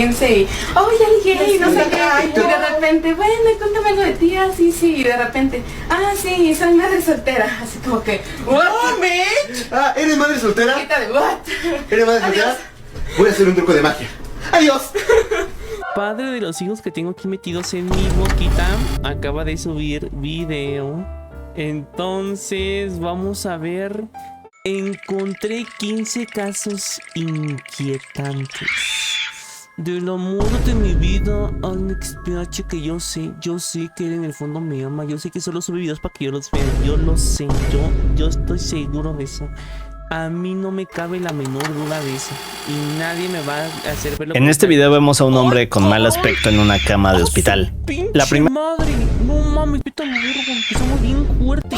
y, oh, ya llegué, y no sé qué, y de repente, bueno, cuéntame algo de ti, sí, y de repente, sí, soy madre soltera, así como que, what, bitch? ¿Eres madre soltera? Quita de what? ¿Eres madre soltera? Voy a hacer un truco de magia. ¡Adiós! Padre de los hijos que tengo aquí metidos en mi boquita acaba de subir video. Entonces, vamos a ver. Encontré 15 casos inquietantes. Del amor de mi vida, Alex PH, que yo sé que él en el fondo me ama. Yo sé que solo sube videos para que yo los vea. Yo lo sé, yo estoy seguro de eso. A mí no me cabe la menor duda de eso. Y nadie me va a hacer verlo. En este video vemos a un hombre con mal aspecto en una cama de hospital. La primera madre, no mames, vete a la verga, empezamos bien fuerte.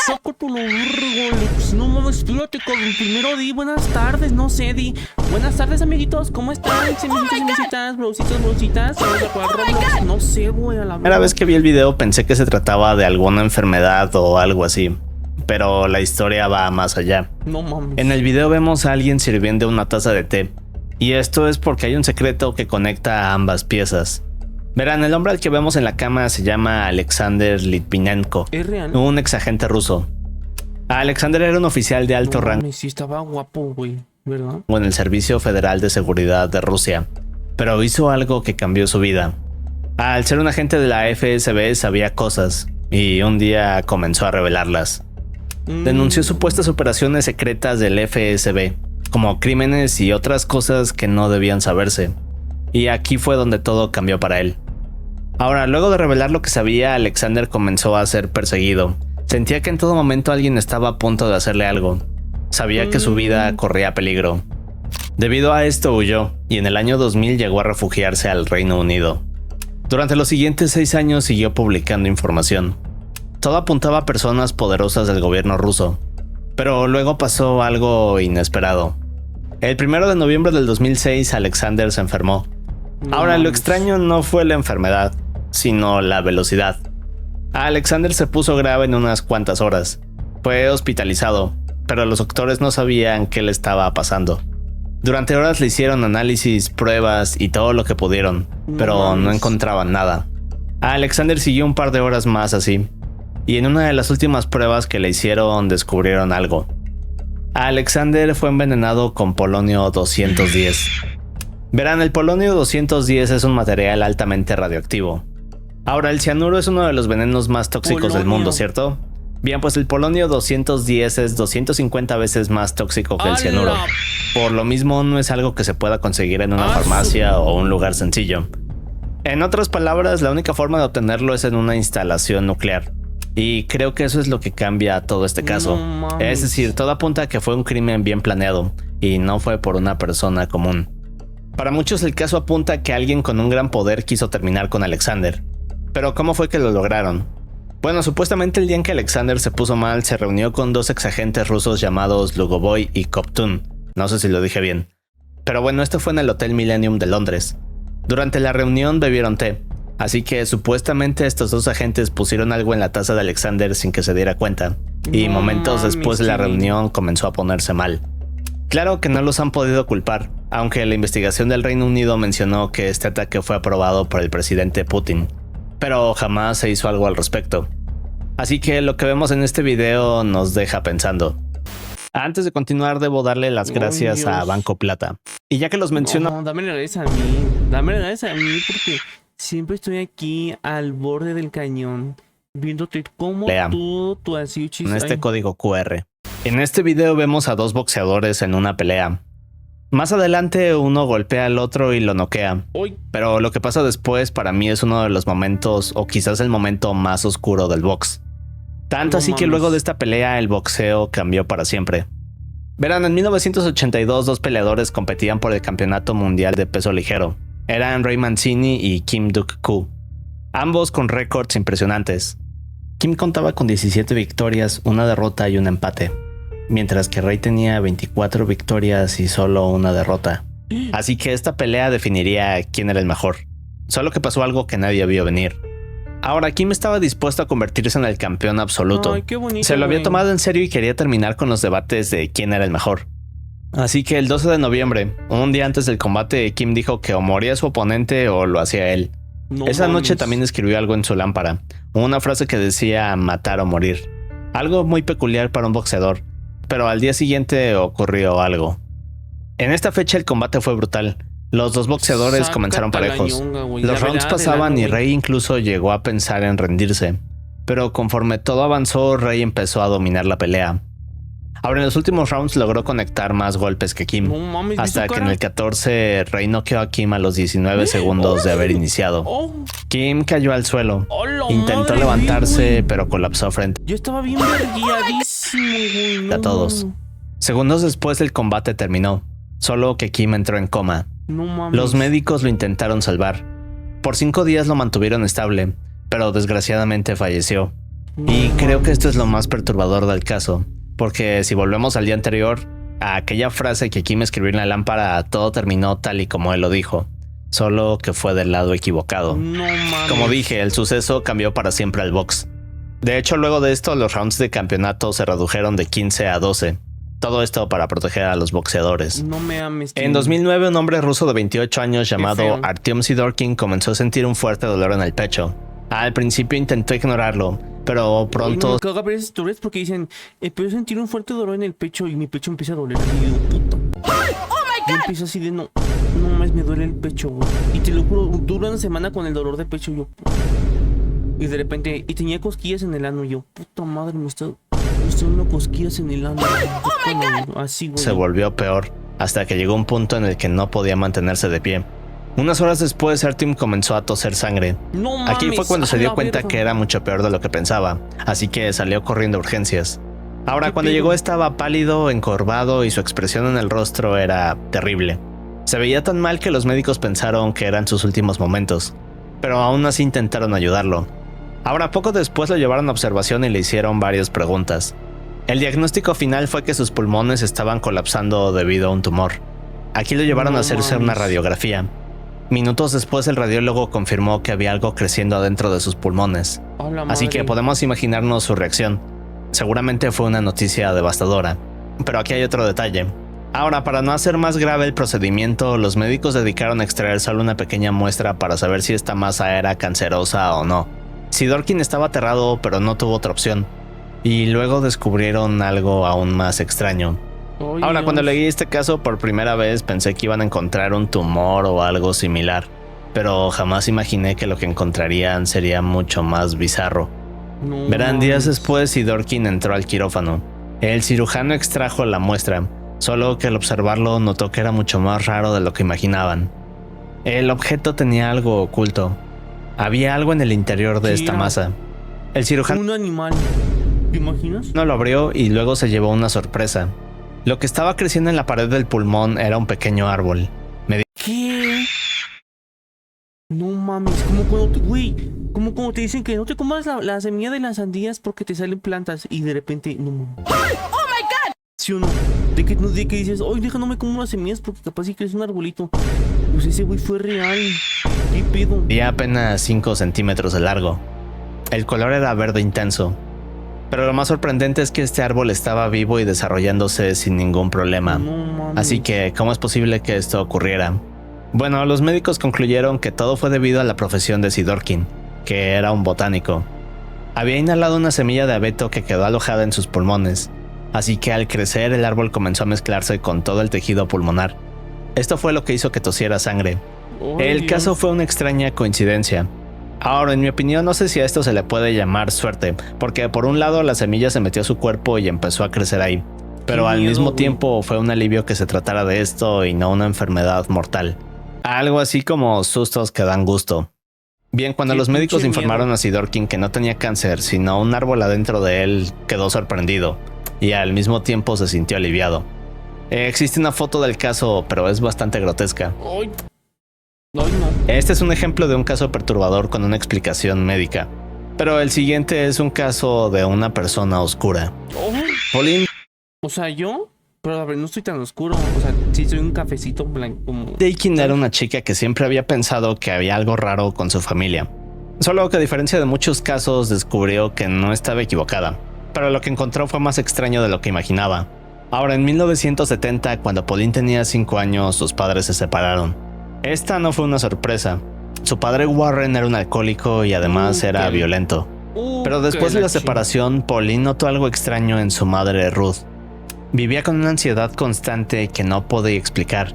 Sácate la verga, Alex. No mames, espérate, cabrón. Primero di buenas tardes, no sé, di buenas tardes, amiguitos. ¿Cómo están? Semillitas, brositas. ¿Vamos a jugar Roblox? No sé, güey, a la verga. Primera vez que vi el video pensé que se trataba de alguna enfermedad o algo así. Pero la historia va más allá. No mames. En el video vemos a alguien sirviendo una taza de té. Y esto es porque hay un secreto que conecta a ambas piezas. Verán, el hombre al que vemos en la cama se llama Alexander Litvinenko. ¿Es real? Un exagente ruso. Alexander era un oficial de alto rango. Sí, estaba guapo, güey, ¿verdad? En el Servicio Federal de Seguridad de Rusia. Pero hizo algo que cambió su vida. Al ser un agente de la FSB sabía cosas. Y un día comenzó a revelarlas. Denunció supuestas operaciones secretas del FSB, como crímenes y otras cosas que no debían saberse. Y aquí fue donde todo cambió para él. Ahora, luego de revelar lo que sabía, Alexander comenzó a ser perseguido. Sentía que en todo momento alguien estaba a punto de hacerle algo. Sabía que su vida corría peligro. Debido a esto huyó, y en el año 2000 llegó a refugiarse al Reino Unido. Durante los siguientes 6 años siguió publicando información. Todo apuntaba a personas poderosas del gobierno ruso, pero luego pasó algo inesperado. El 1 de noviembre del 2006 Alexander se enfermó. Ahora lo extraño no fue la enfermedad, sino la velocidad. Alexander se puso grave en unas cuantas horas. Fue hospitalizado, pero los doctores no sabían qué le estaba pasando. Durante horas le hicieron análisis, pruebas y todo lo que pudieron, pero no encontraban nada. Alexander siguió un par de horas más así. Y en una de las últimas pruebas que le hicieron descubrieron algo. Alexander fue envenenado con polonio 210. Verán, el polonio 210 es un material altamente radioactivo. Ahora, el cianuro es uno de los venenos más tóxicos del mundo, ¿cierto? Bien, pues el polonio 210 es 250 veces más tóxico que el cianuro. Por lo mismo, no es algo que se pueda conseguir en una farmacia o un lugar sencillo. En otras palabras, la única forma de obtenerlo es en una instalación nuclear. Y creo que eso es lo que cambia todo este caso. Es decir, todo apunta a que fue un crimen bien planeado y no fue por una persona común. Para muchos el caso apunta a que alguien con un gran poder quiso terminar con Alexander. Pero ¿cómo fue que lo lograron? Bueno, supuestamente el día en que Alexander se puso mal se reunió con 2 exagentes rusos llamados Lugovoy y Koptun. No sé si lo dije bien. Pero bueno, esto fue en el Hotel Millennium de Londres. Durante la reunión bebieron té. Así que supuestamente estos 2 agentes pusieron algo en la taza de Alexander sin que se diera cuenta. Y momentos después de la reunión comenzó a ponerse mal. Claro que no los han podido culpar, aunque la investigación del Reino Unido mencionó que este ataque fue aprobado por el presidente Putin. Pero jamás se hizo algo al respecto. Así que lo que vemos en este video nos deja pensando. Antes de continuar debo darle las gracias a Banco Plata. Y ya que los menciono... No, dame gracias a mí. Dame gracias a mí porque... siempre estoy aquí al borde del cañón, viéndote cómo tú así en este código QR. En este video vemos a 2 boxeadores en una pelea. Más adelante uno golpea al otro y lo noquea. Pero lo que pasa después para mí es uno de los momentos, o quizás el momento más oscuro del box. Tanto así que luego de esta pelea el boxeo cambió para siempre. Verán, en 1982 2 peleadores competían por el campeonato mundial de peso ligero. Eran Ray Mancini y Kim Duk-Koo, ambos con récords impresionantes. Kim contaba con 17 victorias, 1 derrota y un empate, mientras que Ray tenía 24 victorias y solo 1 derrota. Así que esta pelea definiría quién era el mejor. Solo que pasó algo que nadie vio venir. Ahora, Kim estaba dispuesto a convertirse en el campeón absoluto. Ay, qué bonito, se lo había tomado en serio y quería terminar con los debates de quién era el mejor. Así que el 12 de noviembre, un día antes del combate, Kim dijo que o moría su oponente o lo hacía él. No Esa mames. noche también escribió algo en su lámpara, una frase que decía matar o morir. Algo muy peculiar para un boxeador, pero al día siguiente ocurrió algo. En esta fecha el combate fue brutal. Los dos boxeadores Sácate comenzaron la parejos. ñonga, güey. Los La rounds verdad, pasaban el y ano, güey. Rey incluso llegó a pensar en rendirse. Pero conforme todo avanzó, Rey empezó a dominar la pelea. Ahora en los últimos rounds logró conectar más golpes que Kim. No mames, ¿vi Hasta su que en cara? el 14 Rey noqueó a Kim a los 19 segundos de haber iniciado. Oh, Kim cayó al suelo. oh, la Intentó madre, levantarse, güey. pero colapsó frente Yo estaba bien verguiadísimo, güey. a todos. Segundos después el combate terminó, solo que Kim entró en coma. No mames. Los médicos lo intentaron salvar. Por 5 días lo mantuvieron estable, pero desgraciadamente falleció. No Y creo que mames. esto es lo más perturbador del caso, porque si volvemos al día anterior, a aquella frase que Kim escribió en la lámpara, todo terminó tal y como él lo dijo, solo que fue del lado equivocado. No mames. Como dije, el suceso cambió para siempre al box. De hecho, luego de esto, los rounds de campeonato se redujeron de 15 a 12. Todo esto para proteger a los boxeadores. No me ames. En 2009, un hombre ruso de 28 años llamado feo. Artyom Sidorkin comenzó a sentir un fuerte dolor en el pecho. Al principio intentó ignorarlo, pero pronto Me caga ver esas historias porque dicen, empiezo a sentir un fuerte dolor en el pecho y mi pecho empieza a doler. Y digo, puta. Yo empiezo así de no más me duele el pecho, güey. Y te lo juro, dura una semana con el dolor de pecho. Yo, y de repente, y tenía cosquillas en el ano. Y yo, puta madre, me está dando cosquillas en el ano. Así, güey. se volvió peor, hasta que llegó un punto en el que no podía mantenerse de pie. Unas horas después, Artyom comenzó a toser sangre. No mames. Aquí fue cuando a se dio la cuenta verga. que era mucho peor de lo que pensaba, así que salió corriendo a urgencias. Ahora, ¿Qué cuando pedo? llegó estaba pálido, encorvado y su expresión en el rostro era terrible. Se veía tan mal que los médicos pensaron que eran sus últimos momentos, pero aún así intentaron ayudarlo. Ahora, poco después lo llevaron a observación y le hicieron varias preguntas. El diagnóstico final fue que sus pulmones estaban colapsando debido a un tumor. Aquí lo llevaron No a hacerse una mames. radiografía. Minutos después el radiólogo confirmó que había algo creciendo adentro de sus pulmones. A la Así madre. que podemos imaginarnos su reacción. Seguramente fue una noticia devastadora. Pero aquí hay otro detalle. Ahora, para no hacer más grave el procedimiento, los médicos dedicaron a extraer solo una pequeña muestra para saber si esta masa era cancerosa o no. Sidorkin estaba aterrado, pero no tuvo otra opción. Y luego descubrieron algo aún más extraño. Ay, Ahora, cuando Dios. leí este caso por primera vez, pensé que iban a encontrar un tumor o algo similar, pero jamás imaginé que lo que encontrarían sería mucho más bizarro. No Verán, días mames. después Sidorkin entró al quirófano. El cirujano extrajo la muestra, solo que al observarlo notó que era mucho más raro de lo que imaginaban. El objeto tenía algo oculto. Había algo en el interior de ¿Qué esta era? masa. El cirujano Un animal. ¿Te imaginas? lo abrió y luego se llevó una sorpresa. Lo que estaba creciendo en la pared del pulmón era un pequeño árbol. ¿Qué? No mames, como cuando te, güey, como cuando te dicen que no te comas la semilla de las sandías porque te salen plantas y de repente, no mames. ¡Oh my god! ¿Sí o no? De que dices, oye, deja, no me como las semillas porque capaz sí que es un arbolito. Pues ese güey fue real. ¿Qué pedo? Medía apenas 5 centímetros de largo. El color era verde intenso. Pero lo más sorprendente es que este árbol estaba vivo y desarrollándose sin ningún problema. No mames. Así que, ¿cómo es posible que esto ocurriera? Bueno, los médicos concluyeron que todo fue debido a la profesión de Sidorkin, que era un botánico. Había inhalado una semilla de abeto que quedó alojada en sus pulmones, así que al crecer el árbol comenzó a mezclarse con todo el tejido pulmonar. Esto fue lo que hizo que tosiera sangre. Ay, El Dios. caso fue una extraña coincidencia. Ahora, en mi opinión, no sé si a esto se le puede llamar suerte, porque por un lado la semilla se metió a su cuerpo y empezó a crecer ahí, pero Qué al miedo, mismo güey. tiempo fue un alivio que se tratara de esto y no una enfermedad mortal. Algo así como sustos que dan gusto. Bien, cuando Qué los médicos pinche informaron miedo. a Sidorkin que no tenía cáncer, sino un árbol adentro de él, quedó sorprendido y al mismo tiempo se sintió aliviado. Existe una foto del caso, pero es bastante grotesca. Ay. Ay, no. Este es un ejemplo de un caso perturbador con una explicación médica, pero el siguiente es un caso de una persona oscura. Oh. Pauline O sea, yo, pero a ver, no estoy tan oscuro. O sea, sí soy un cafecito blanco como... Dakin era una chica que siempre había pensado que había algo raro con su familia. Solo que a diferencia de muchos casos descubrió que no estaba equivocada, pero lo que encontró fue más extraño de lo que imaginaba. Ahora, en 1970, cuando Pauline tenía 5 años, sus padres se separaron. Esta no fue una sorpresa. Su padre Warren era un alcohólico y además era violento. Pero después de la separación, Pauline notó algo extraño en su madre Ruth. Vivía con una ansiedad constante que no podía explicar.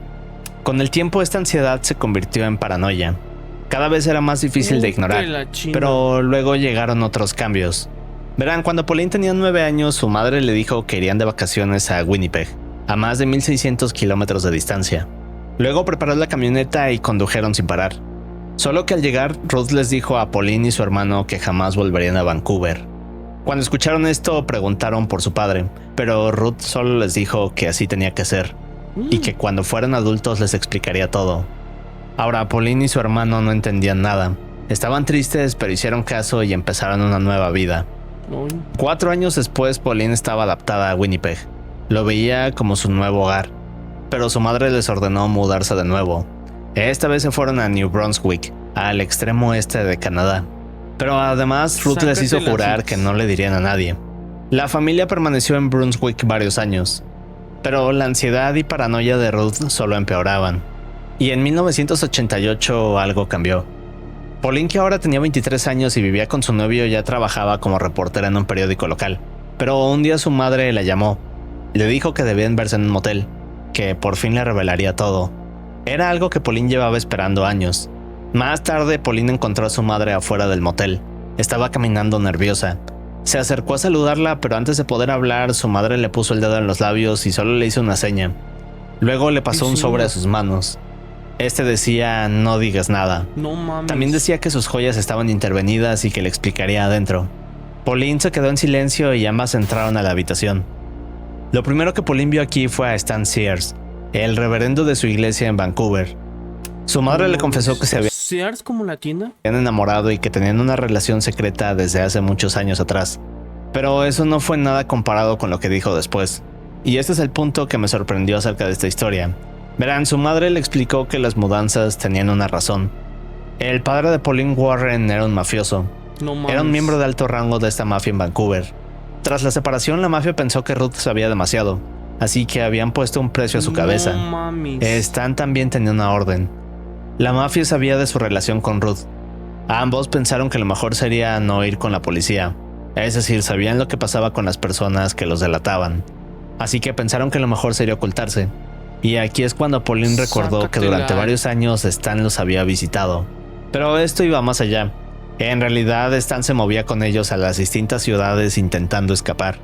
Con el tiempo, esta ansiedad se convirtió en paranoia. Cada vez era más difícil de ignorar, pero luego llegaron otros cambios. Verán, cuando Pauline tenía 9 años, su madre le dijo que irían de vacaciones a Winnipeg, a más de 1600 kilómetros de distancia. Luego preparó la camioneta y condujeron sin parar. Solo que al llegar, Ruth les dijo a Pauline y su hermano que jamás volverían a Vancouver. Cuando escucharon esto, preguntaron por su padre, pero Ruth solo les dijo que así tenía que ser, y que cuando fueran adultos les explicaría todo. Ahora, Pauline y su hermano no entendían nada. Estaban tristes, pero hicieron caso y empezaron una nueva vida. 4 años después, Pauline estaba adaptada a Winnipeg. Lo veía como su nuevo hogar, pero su madre les ordenó mudarse de nuevo. Esta vez se fueron a New Brunswick, al extremo oeste de Canadá. Pero además, Ruth les hizo jurar que no le dirían a nadie. La familia permaneció en Brunswick varios años, pero la ansiedad y paranoia de Ruth solo empeoraban. Y en 1988 algo cambió. Pauline, que ahora tenía 23 años y vivía con su novio, ya trabajaba como reportera en un periódico local. Pero un día su madre la llamó. Le dijo que debían verse en un motel, que por fin le revelaría todo. Era algo que Pauline llevaba esperando años. Más tarde, Pauline encontró a su madre afuera del motel. Estaba caminando nerviosa. Se acercó a saludarla, pero antes de poder hablar, su madre le puso el dedo en los labios y solo le hizo una seña. Luego le pasó un sobre a sus manos. Este decía: no digas nada. No mames. También decía que sus joyas estaban intervenidas y que le explicaría adentro. Pauline se quedó en silencio y ambas entraron a la habitación. Lo primero que Pauline vio aquí fue a Stan Sears, el reverendo de su iglesia en Vancouver. Su madre le confesó que se habían ¿Sears como la tienda? enamorado y que tenían una relación secreta desde hace muchos años atrás. Pero eso no fue nada comparado con lo que dijo después. Y este es el punto que me sorprendió acerca de esta historia. Verán, su madre le explicó que las mudanzas tenían una razón. El padre de Pauline Warren era un mafioso. No mames. Era un miembro de alto rango de esta mafia en Vancouver. Tras la separación, la mafia pensó que Ruth sabía demasiado, así que habían puesto un precio a su cabeza. No mames. Stan también tenía una orden. La mafia sabía de su relación con Ruth. Ambos pensaron que lo mejor sería no ir con la policía. Es decir, sabían lo que pasaba con las personas que los delataban. Así que pensaron que lo mejor sería ocultarse. Y aquí es cuando Pauline recordó que durante varios años Stan los había visitado. Pero esto iba más allá. En realidad, Stan se movía con ellos a las distintas ciudades intentando escapar.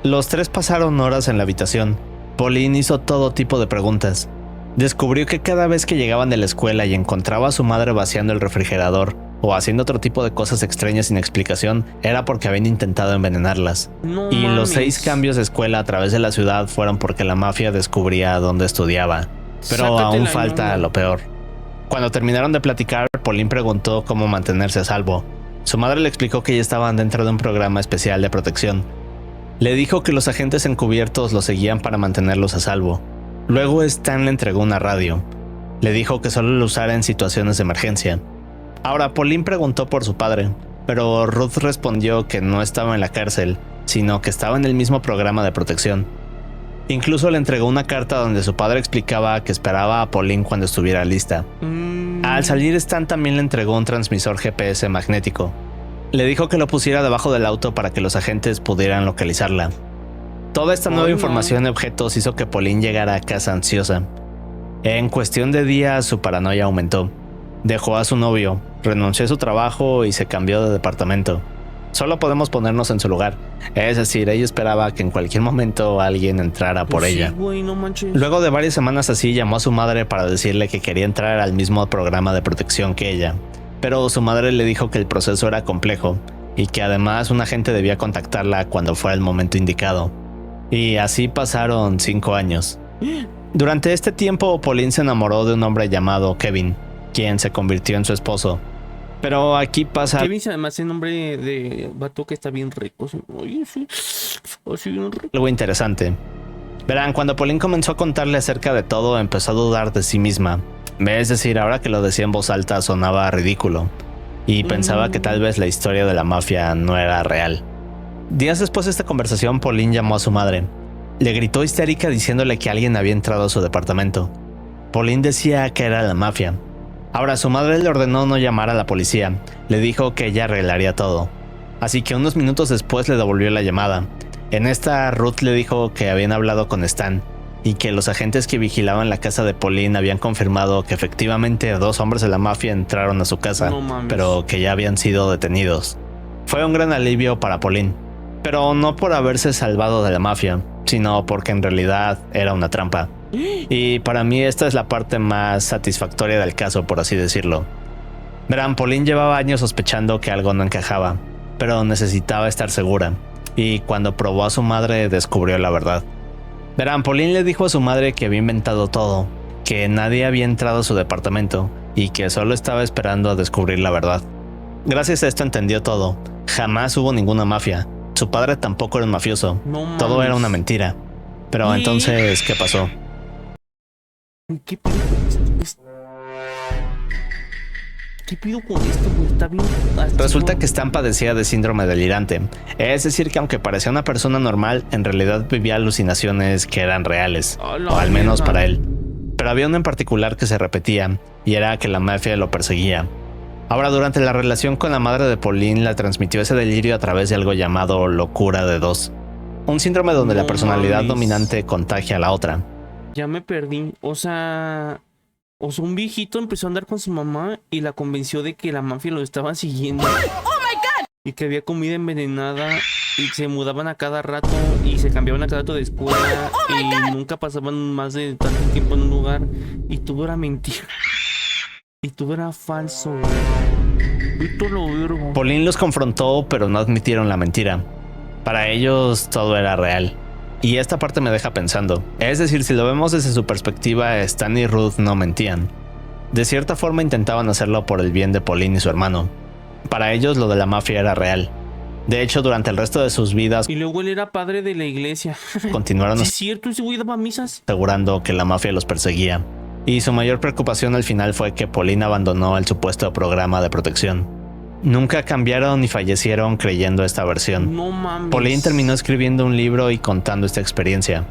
Los tres pasaron horas en la habitación. Pauline hizo todo tipo de preguntas. Descubrió que cada vez que llegaban de la escuela y encontraba a su madre vaciando el refrigerador o haciendo otro tipo de cosas extrañas sin explicación, era porque habían intentado envenenarlas. No Y los mames. 6 cambios de escuela a través de la ciudad fueron porque la mafia descubría dónde estudiaba. Pero Sácate aún la falta ñonga. lo peor. Cuando terminaron de platicar, Pauline preguntó cómo mantenerse a salvo. Su madre le explicó que ya estaban dentro de un programa especial de protección. Le dijo que los agentes encubiertos los seguían para mantenerlos a salvo. Luego Stan le entregó una radio. Le dijo que solo lo usara en situaciones de emergencia. Ahora, Pauline preguntó por su padre, pero Ruth respondió que no estaba en la cárcel, sino que estaba en el mismo programa de protección. Incluso le entregó una carta donde su padre explicaba que esperaba a Pauline cuando estuviera lista. Al salir, Stan también le entregó un transmisor GPS magnético. Le dijo que lo pusiera debajo del auto para que los agentes pudieran localizarla. Toda esta nueva información y objetos hizo que Pauline llegara a casa ansiosa. En cuestión de días, su paranoia aumentó. Dejó a su novio, renunció a su trabajo y se cambió de departamento. Solo podemos ponernos en su lugar. Es decir, ella esperaba que en cualquier momento alguien entrara por ella. Sí, güey, no manches. Luego de varias semanas así, llamó a su madre para decirle que quería entrar al mismo programa de protección que ella. Pero su madre le dijo que el proceso era complejo y que además un agente debía contactarla cuando fuera el momento indicado. Y así pasaron 5 años. Durante este tiempo, Pauline se enamoró de un hombre llamado Kevin, quien se convirtió en su esposo. Pero aquí pasa Kevin, además, el nombre de vato que está bien rico. Oye, sí. Así bien rico. algo interesante. Verán, cuando Pauline comenzó a contarle acerca de todo, empezó a dudar de sí misma. Es decir, ahora que lo decía en voz alta sonaba ridículo. Y pensaba que tal vez la historia de la mafia no era real. Días después de esta conversación, Pauline llamó a su madre. Le gritó histérica diciéndole que alguien había entrado a su departamento. Pauline decía que era la mafia. Ahora su madre le ordenó no llamar a la policía, le dijo que ella arreglaría todo. Así que unos minutos después le devolvió la llamada. En esta, Ruth le dijo que habían hablado con Stan y que los agentes que vigilaban la casa de Pauline habían confirmado que efectivamente 2 hombres de la mafia entraron a su casa, pero que ya habían sido detenidos. Fue un gran alivio para Pauline, pero no por haberse salvado de la mafia, sino porque en realidad era una trampa. Y para mí esta es la parte más satisfactoria del caso, por así decirlo. Verán, Pauline llevaba años sospechando que algo no encajaba, pero necesitaba estar segura, y cuando probó a su madre descubrió la verdad. Verán, Pauline le dijo a su madre que había inventado todo, que nadie había entrado a su departamento y que solo estaba esperando a descubrir la verdad. Gracias a esto entendió todo. Jamás hubo ninguna mafia. Su padre tampoco era un mafioso. Todo era una mentira. Pero entonces, ¿qué pasó? ¿Qué pido con esto? ¿Qué pido con esto, güey? Está bien. Resulta que Stan padecía de síndrome delirante. Es decir, que aunque parecía una persona normal, en realidad vivía alucinaciones que eran reales. O al menos para él. Pero había una en particular que se repetía, y era que la mafia lo perseguía. Ahora, durante la relación con la madre de Pauline, la transmitió ese delirio a través de algo llamado locura de 2. Un síndrome donde la personalidad dominante contagia a la otra. Ya me perdí. O sea, un viejito empezó a andar con su mamá y la convenció de que la mafia lo estaba siguiendo. ¡Oh, my God! Y que había comida envenenada y se mudaban a cada rato y se cambiaban a cada rato de escuela y nunca pasaban más de tanto tiempo en un lugar y todo era mentira. Y todo era falso, güey. Y todo lo vergo. Pauline los confrontó, pero no admitieron la mentira. Para ellos todo era real. Y esta parte me deja pensando. Es decir, si lo vemos desde su perspectiva, Stan y Ruth no mentían. De cierta forma intentaban hacerlo por el bien de Pauline y su hermano. Para ellos lo de la mafia era real. De hecho, durante el resto de sus vidas... Y luego él era padre de la iglesia. Continuaron ¿Sí es cierto? ¿Ese güey daba misas? Asegurando que la mafia los perseguía. Y su mayor preocupación al final fue que Pauline abandonó el supuesto programa de protección. Nunca cambiaron ni fallecieron creyendo esta versión. No mames. Pauline terminó escribiendo un libro y contando esta experiencia.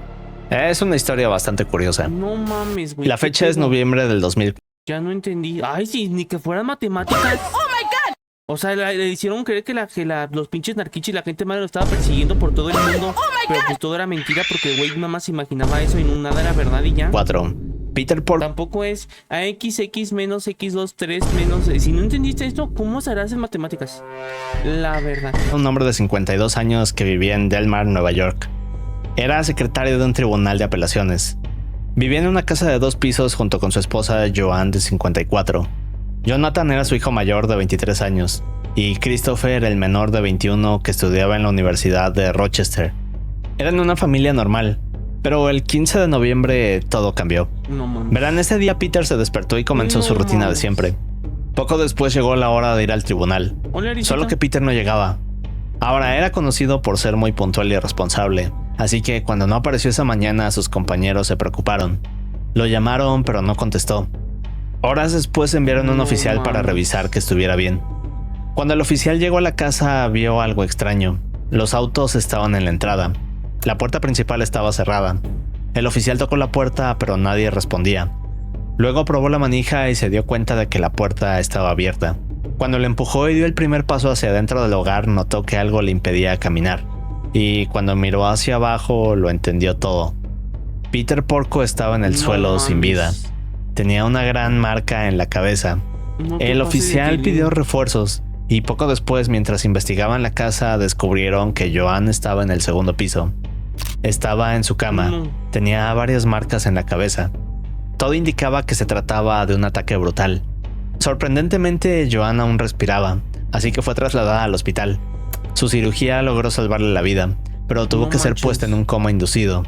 Es una historia bastante curiosa. No mames, güey. La fecha es noviembre del 2000. Ya no entendí. Ay, sí, ni que fueran matemáticas. ¡Oh, my God! O sea, le hicieron creer que los pinches narquichis y la gente madre lo estaba persiguiendo por todo el mundo. Pero pues todo era mentira porque el güey nada más se imaginaba eso y no nada era verdad y ya. 4. Peter Porco. Tampoco es AXX menos X23 menos... Si no entendiste esto, ¿cómo serás en matemáticas? La verdad. Un hombre de 52 años que vivía en Delmar, Nueva York. Era secretario de un tribunal de apelaciones. Vivía en una casa de 2 pisos junto con su esposa Joanne de 54. Jonathan era su hijo mayor de 23 años y Christopher el menor de 21 que estudiaba en la Universidad de Rochester. Eran una familia normal. Pero el 15 de noviembre todo cambió. No mames. Verán, ese día Peter se despertó y comenzó su rutina de siempre. Poco después llegó la hora de ir al tribunal. Solo que Peter no llegaba. Ahora era conocido por ser muy puntual y responsable, así que cuando no apareció esa mañana sus compañeros se preocuparon. Lo llamaron pero no contestó. Horas después enviaron a un oficial para revisar que estuviera bien. Cuando el oficial llegó a la casa vio algo extraño. Los autos estaban en la entrada. La puerta principal estaba cerrada. El oficial tocó la puerta, pero nadie respondía. Luego probó la manija y se dio cuenta de que la puerta estaba abierta. Cuando le empujó y dio el primer paso hacia adentro del hogar, notó que algo le impedía caminar. Y cuando miró hacia abajo, lo entendió todo. Peter Porco estaba en el suelo sin vida. Tenía una gran marca en la cabeza. El oficial pidió refuerzos. Y poco después, mientras investigaban la casa, descubrieron que Joanne estaba en el segundo piso. Estaba en su cama. Tenía varias marcas en la cabeza. Todo indicaba que se trataba de un ataque brutal. Sorprendentemente, Joanne aún respiraba, así que fue trasladada al hospital. Su cirugía logró salvarle la vida, pero tuvo que ser puesta en un coma inducido.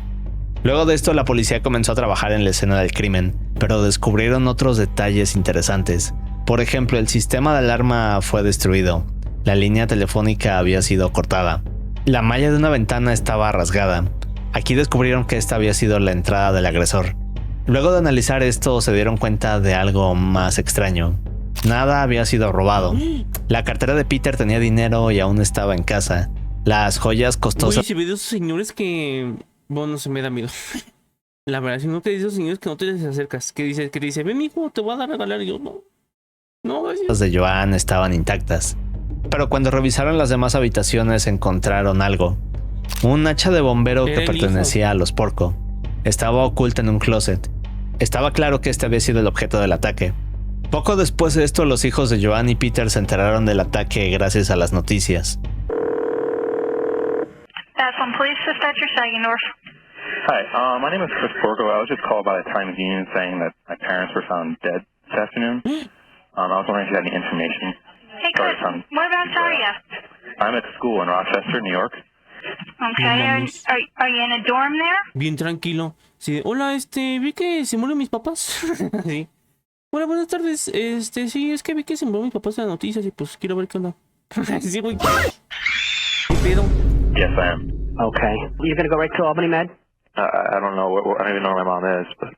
Luego de esto, la policía comenzó a trabajar en la escena del crimen, pero descubrieron otros detalles interesantes. Por ejemplo, el sistema de alarma fue destruido. La línea telefónica había sido cortada. La malla de una ventana estaba rasgada. Aquí descubrieron que esta había sido la entrada del agresor. Luego de analizar esto, se dieron cuenta de algo más extraño. Nada había sido robado. La cartera de Peter tenía dinero y aún estaba en casa. Las joyas costosas... Uy, se ve de esos señores que Bueno, se me da miedo. La verdad, si no te dice esos señores que no te les acercas. Que te dice, ven hijo, te voy a dar a regalar. Y yo, no. No, gracias. Las de Joan estaban intactas. Pero cuando revisaron las demás habitaciones encontraron algo. Un hacha de bombero Era que el pertenecía a los Porco. Estaba oculta en un closet. Estaba claro que este había sido el objeto del ataque. Poco después de esto, los hijos de Joan y Peter se enteraron del ataque gracias a las noticias. From Police Dispatcher Saginaw. Hi, my name is Chris Porco. I was just called by the Times Union saying that my parents were found dead this afternoon. I was wondering if you had any information. Hey, Chris, whereabouts are you? I'm at school in Rochester, New York. Okay, are you in a dorm there? Bien tranquilo. Sí, hola, vi que se murieron mis papás. Sí. Hola, buenas tardes. Sí, es que vi que se murieron mis papás en las noticias y pues quiero ver qué onda. Sí, güey. ¿Qué pedo? Yes, I am. Okay. You're gonna go right to Albany Med? I don't know. I don't even know where my mom is, but...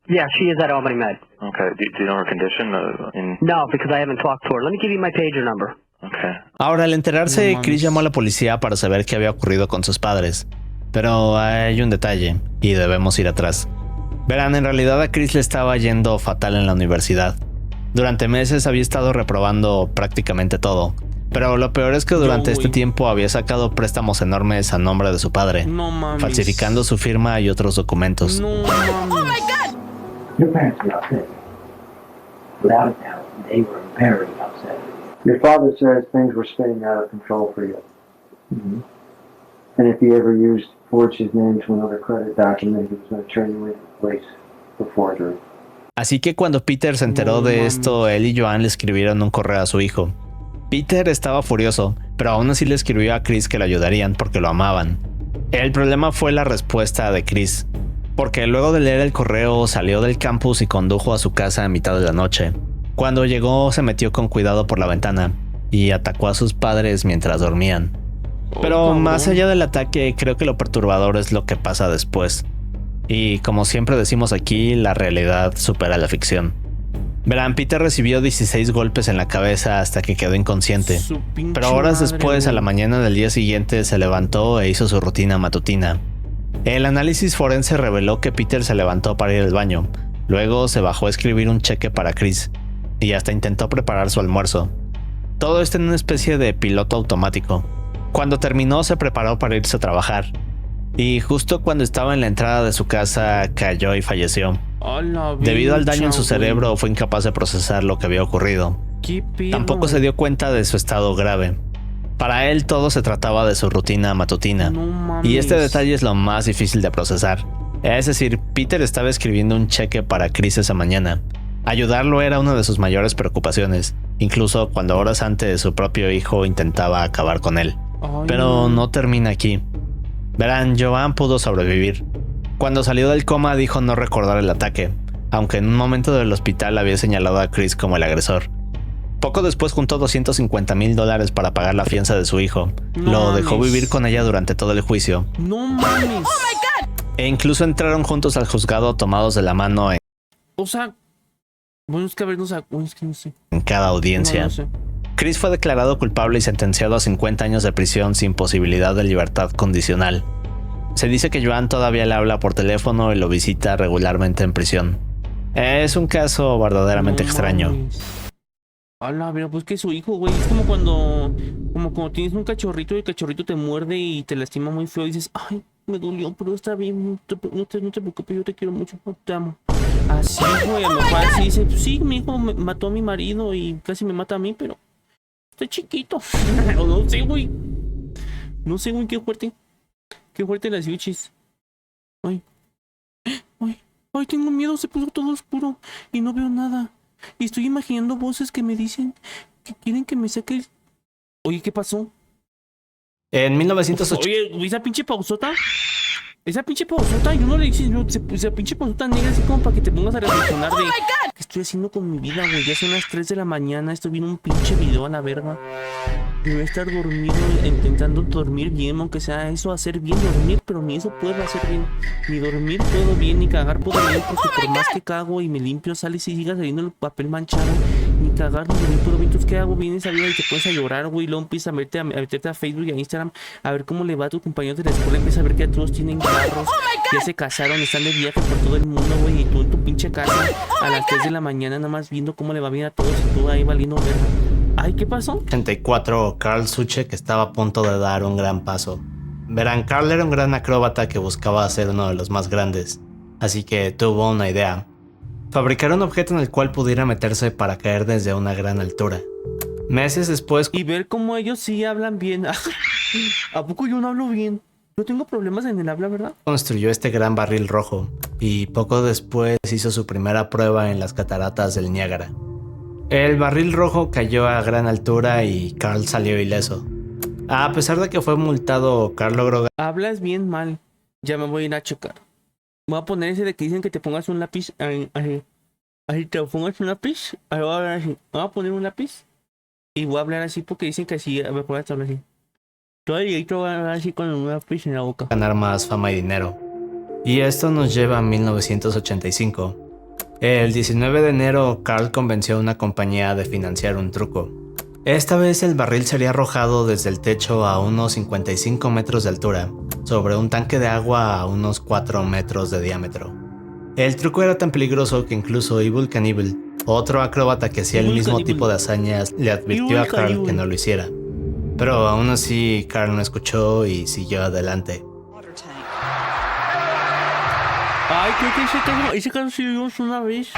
Yeah, she is at Albany Med. Okay, do you know her condition? No, because I haven't talked to her. Let me give you my pager number. Okay. Ahora, al enterarse, No Chris mames. llamó a la policía para saber qué había ocurrido con sus padres. Pero hay un detalle, y debemos ir atrás. Verán, en realidad a Chris le estaba yendo fatal en la universidad. Durante meses había estado reprobando prácticamente todo. Pero lo peor es que durante este tiempo había sacado préstamos enormes a nombre de su padre, No mames. falsificando su firma y otros documentos. No mames. Your parents were upset. Without a doubt, they were very upset. Your father says things were spinning out of control for you. Mm-hmm. And if he ever forged his name to another credit document, he was going to turn you into a place for forgery. Así que cuando Peter se enteró No de mames. esto, él y Joan le escribieron un correo a su hijo. Peter estaba furioso, pero aún así le escribió a Chris que lo ayudarían porque lo amaban. El problema fue la respuesta de Chris, porque luego de leer el correo salió del campus y condujo a su casa a mitad de la noche. Cuando llegó se metió con cuidado por la ventana y atacó a sus padres mientras dormían. Pero cabrón. más allá del ataque, creo que lo perturbador es lo que pasa después. Y como siempre decimos aquí, la realidad supera la ficción. Verán, Peter recibió 16 golpes en la cabeza hasta que quedó inconsciente. Su pinche Pero horas madre, después, a la güey. mañana del día siguiente, se levantó e hizo su rutina matutina. El análisis forense reveló que Peter se levantó para ir al baño. Luego se bajó a escribir un cheque para Chris. Y hasta intentó preparar su almuerzo. Todo esto en una especie de piloto automático. Cuando terminó, se preparó para irse a trabajar. Y justo cuando estaba en la entrada de su casa, cayó y falleció. A la Debido al daño en su bicha, güey. cerebro, fue incapaz de procesar lo que había ocurrido. ¿Qué pedo? Tampoco se dio cuenta de su estado grave. Para él todo se trataba de su rutina matutina. No mames. Y este detalle es lo más difícil de procesar. Es decir, Peter estaba escribiendo un cheque para Chris esa mañana. Ayudarlo era una de sus mayores preocupaciones, incluso cuando horas antes su propio hijo intentaba acabar con él. Ay, Pero no termina aquí. Verán, Joan pudo sobrevivir. Cuando salió del coma dijo no recordar el ataque, aunque en un momento del hospital había señalado a Chris como el agresor. Poco después juntó $250,000 para pagar la fianza de su hijo. No Lo dejó mames. vivir con ella durante todo el juicio. No mames. E incluso entraron juntos al juzgado tomados de la mano O sea, bueno, es que a ver, no sé. Bueno, es que no sé. en cada audiencia. No, no sé. Chris fue declarado culpable y sentenciado a 50 años de prisión sin posibilidad de libertad condicional. Se dice que Joan todavía le habla por teléfono y lo visita regularmente en prisión. Es un caso verdaderamente No extraño. mames. A la vera, pues que su hijo, güey. Es como cuando tienes un cachorrito y el cachorrito te muerde y te lastima muy feo y dices, ay, me dolió, pero está bien, no te preocupes, yo te quiero mucho, te amo. Así, güey, a lo mejor así dice, pues sí, mi hijo me mató a mi marido y casi me mata a mí, pero estoy chiquito. O no sé, güey. No sé, güey, qué fuerte. Qué fuerte las bichis. Ay. Ay, tengo miedo, se puso todo oscuro y no veo nada. Y estoy imaginando voces que me dicen que quieren que me saque el... Oye, ¿qué pasó? En 1980... Oye, esa pinche pausota. Esa pinche pausota, yo no le dije, esa pinche pausota negra así como para que te pongas a reflexionar de... ¿Qué estoy haciendo con mi vida, güey? Ya son las 3 de la mañana, estoy viendo un pinche video a la verga. Debo estar dormido, intentando dormir bien, aunque sea eso, hacer bien dormir, pero ni eso puedo hacer bien. Ni dormir puedo bien, ni cagar puedo bien, porque por más que cago y me limpio, sale y siga saliendo el papel manchado. Ni cagarnos de mí, pero entonces ¿qué hago? Vienes a vida y te pones a llorar, güey, y luego empiezas a meterte a Facebook y a Instagram a ver cómo le va a tus compañeros de la escuela, empiezas a ver que todos tienen carros, ya se casaron, están de viaje por todo el mundo, güey, y tú en tu pinche casa a las 3 de la mañana nada más viendo cómo le va bien a todos y tú ahí valiendo verga. Ay, ¿qué pasó? 84, Karl Suchek estaba a punto de dar un gran paso. Verán, Karl era un gran acróbata que buscaba ser uno de los más grandes, así que tuvo una idea: fabricar un objeto en el cual pudiera meterse para caer desde una gran altura. Meses después, Y ver cómo ellos sí hablan bien. ¿A poco yo no hablo bien? Yo tengo problemas en el habla, ¿verdad? construyó este gran barril rojo, y poco después hizo su primera prueba en las cataratas del Niágara. El barril rojo cayó a gran altura y Karl salió ileso. A pesar de que fue multado, Karl logró... Hablas bien mal. Ya me voy a ir a checar. Voy a poner ese de que dicen que te pongas un lápiz. Así te pongas un lápiz. Ahí voy a hablar así. Voy a poner un lápiz. Y voy a hablar así porque dicen que así me puedo hablar así. Todo el directo voy a hablar así con un lápiz en la boca. ganar más fama y dinero. Y esto nos lleva a 1985. El 19 de enero, Karl convenció a una compañía de financiar un truco. Esta vez el barril sería arrojado desde el techo a unos 55 metros de altura, sobre un tanque de agua a unos 4 metros de diámetro. El truco era tan peligroso que incluso Evel Knievel, otro acróbata que hacía el Evel mismo Knievel. tipo de hazañas, le advirtió Evel a Karl Knievel. que no lo hiciera. Pero aún así, Karl no escuchó y siguió adelante. Ay, creo que ese caso sí lo vimos una vez.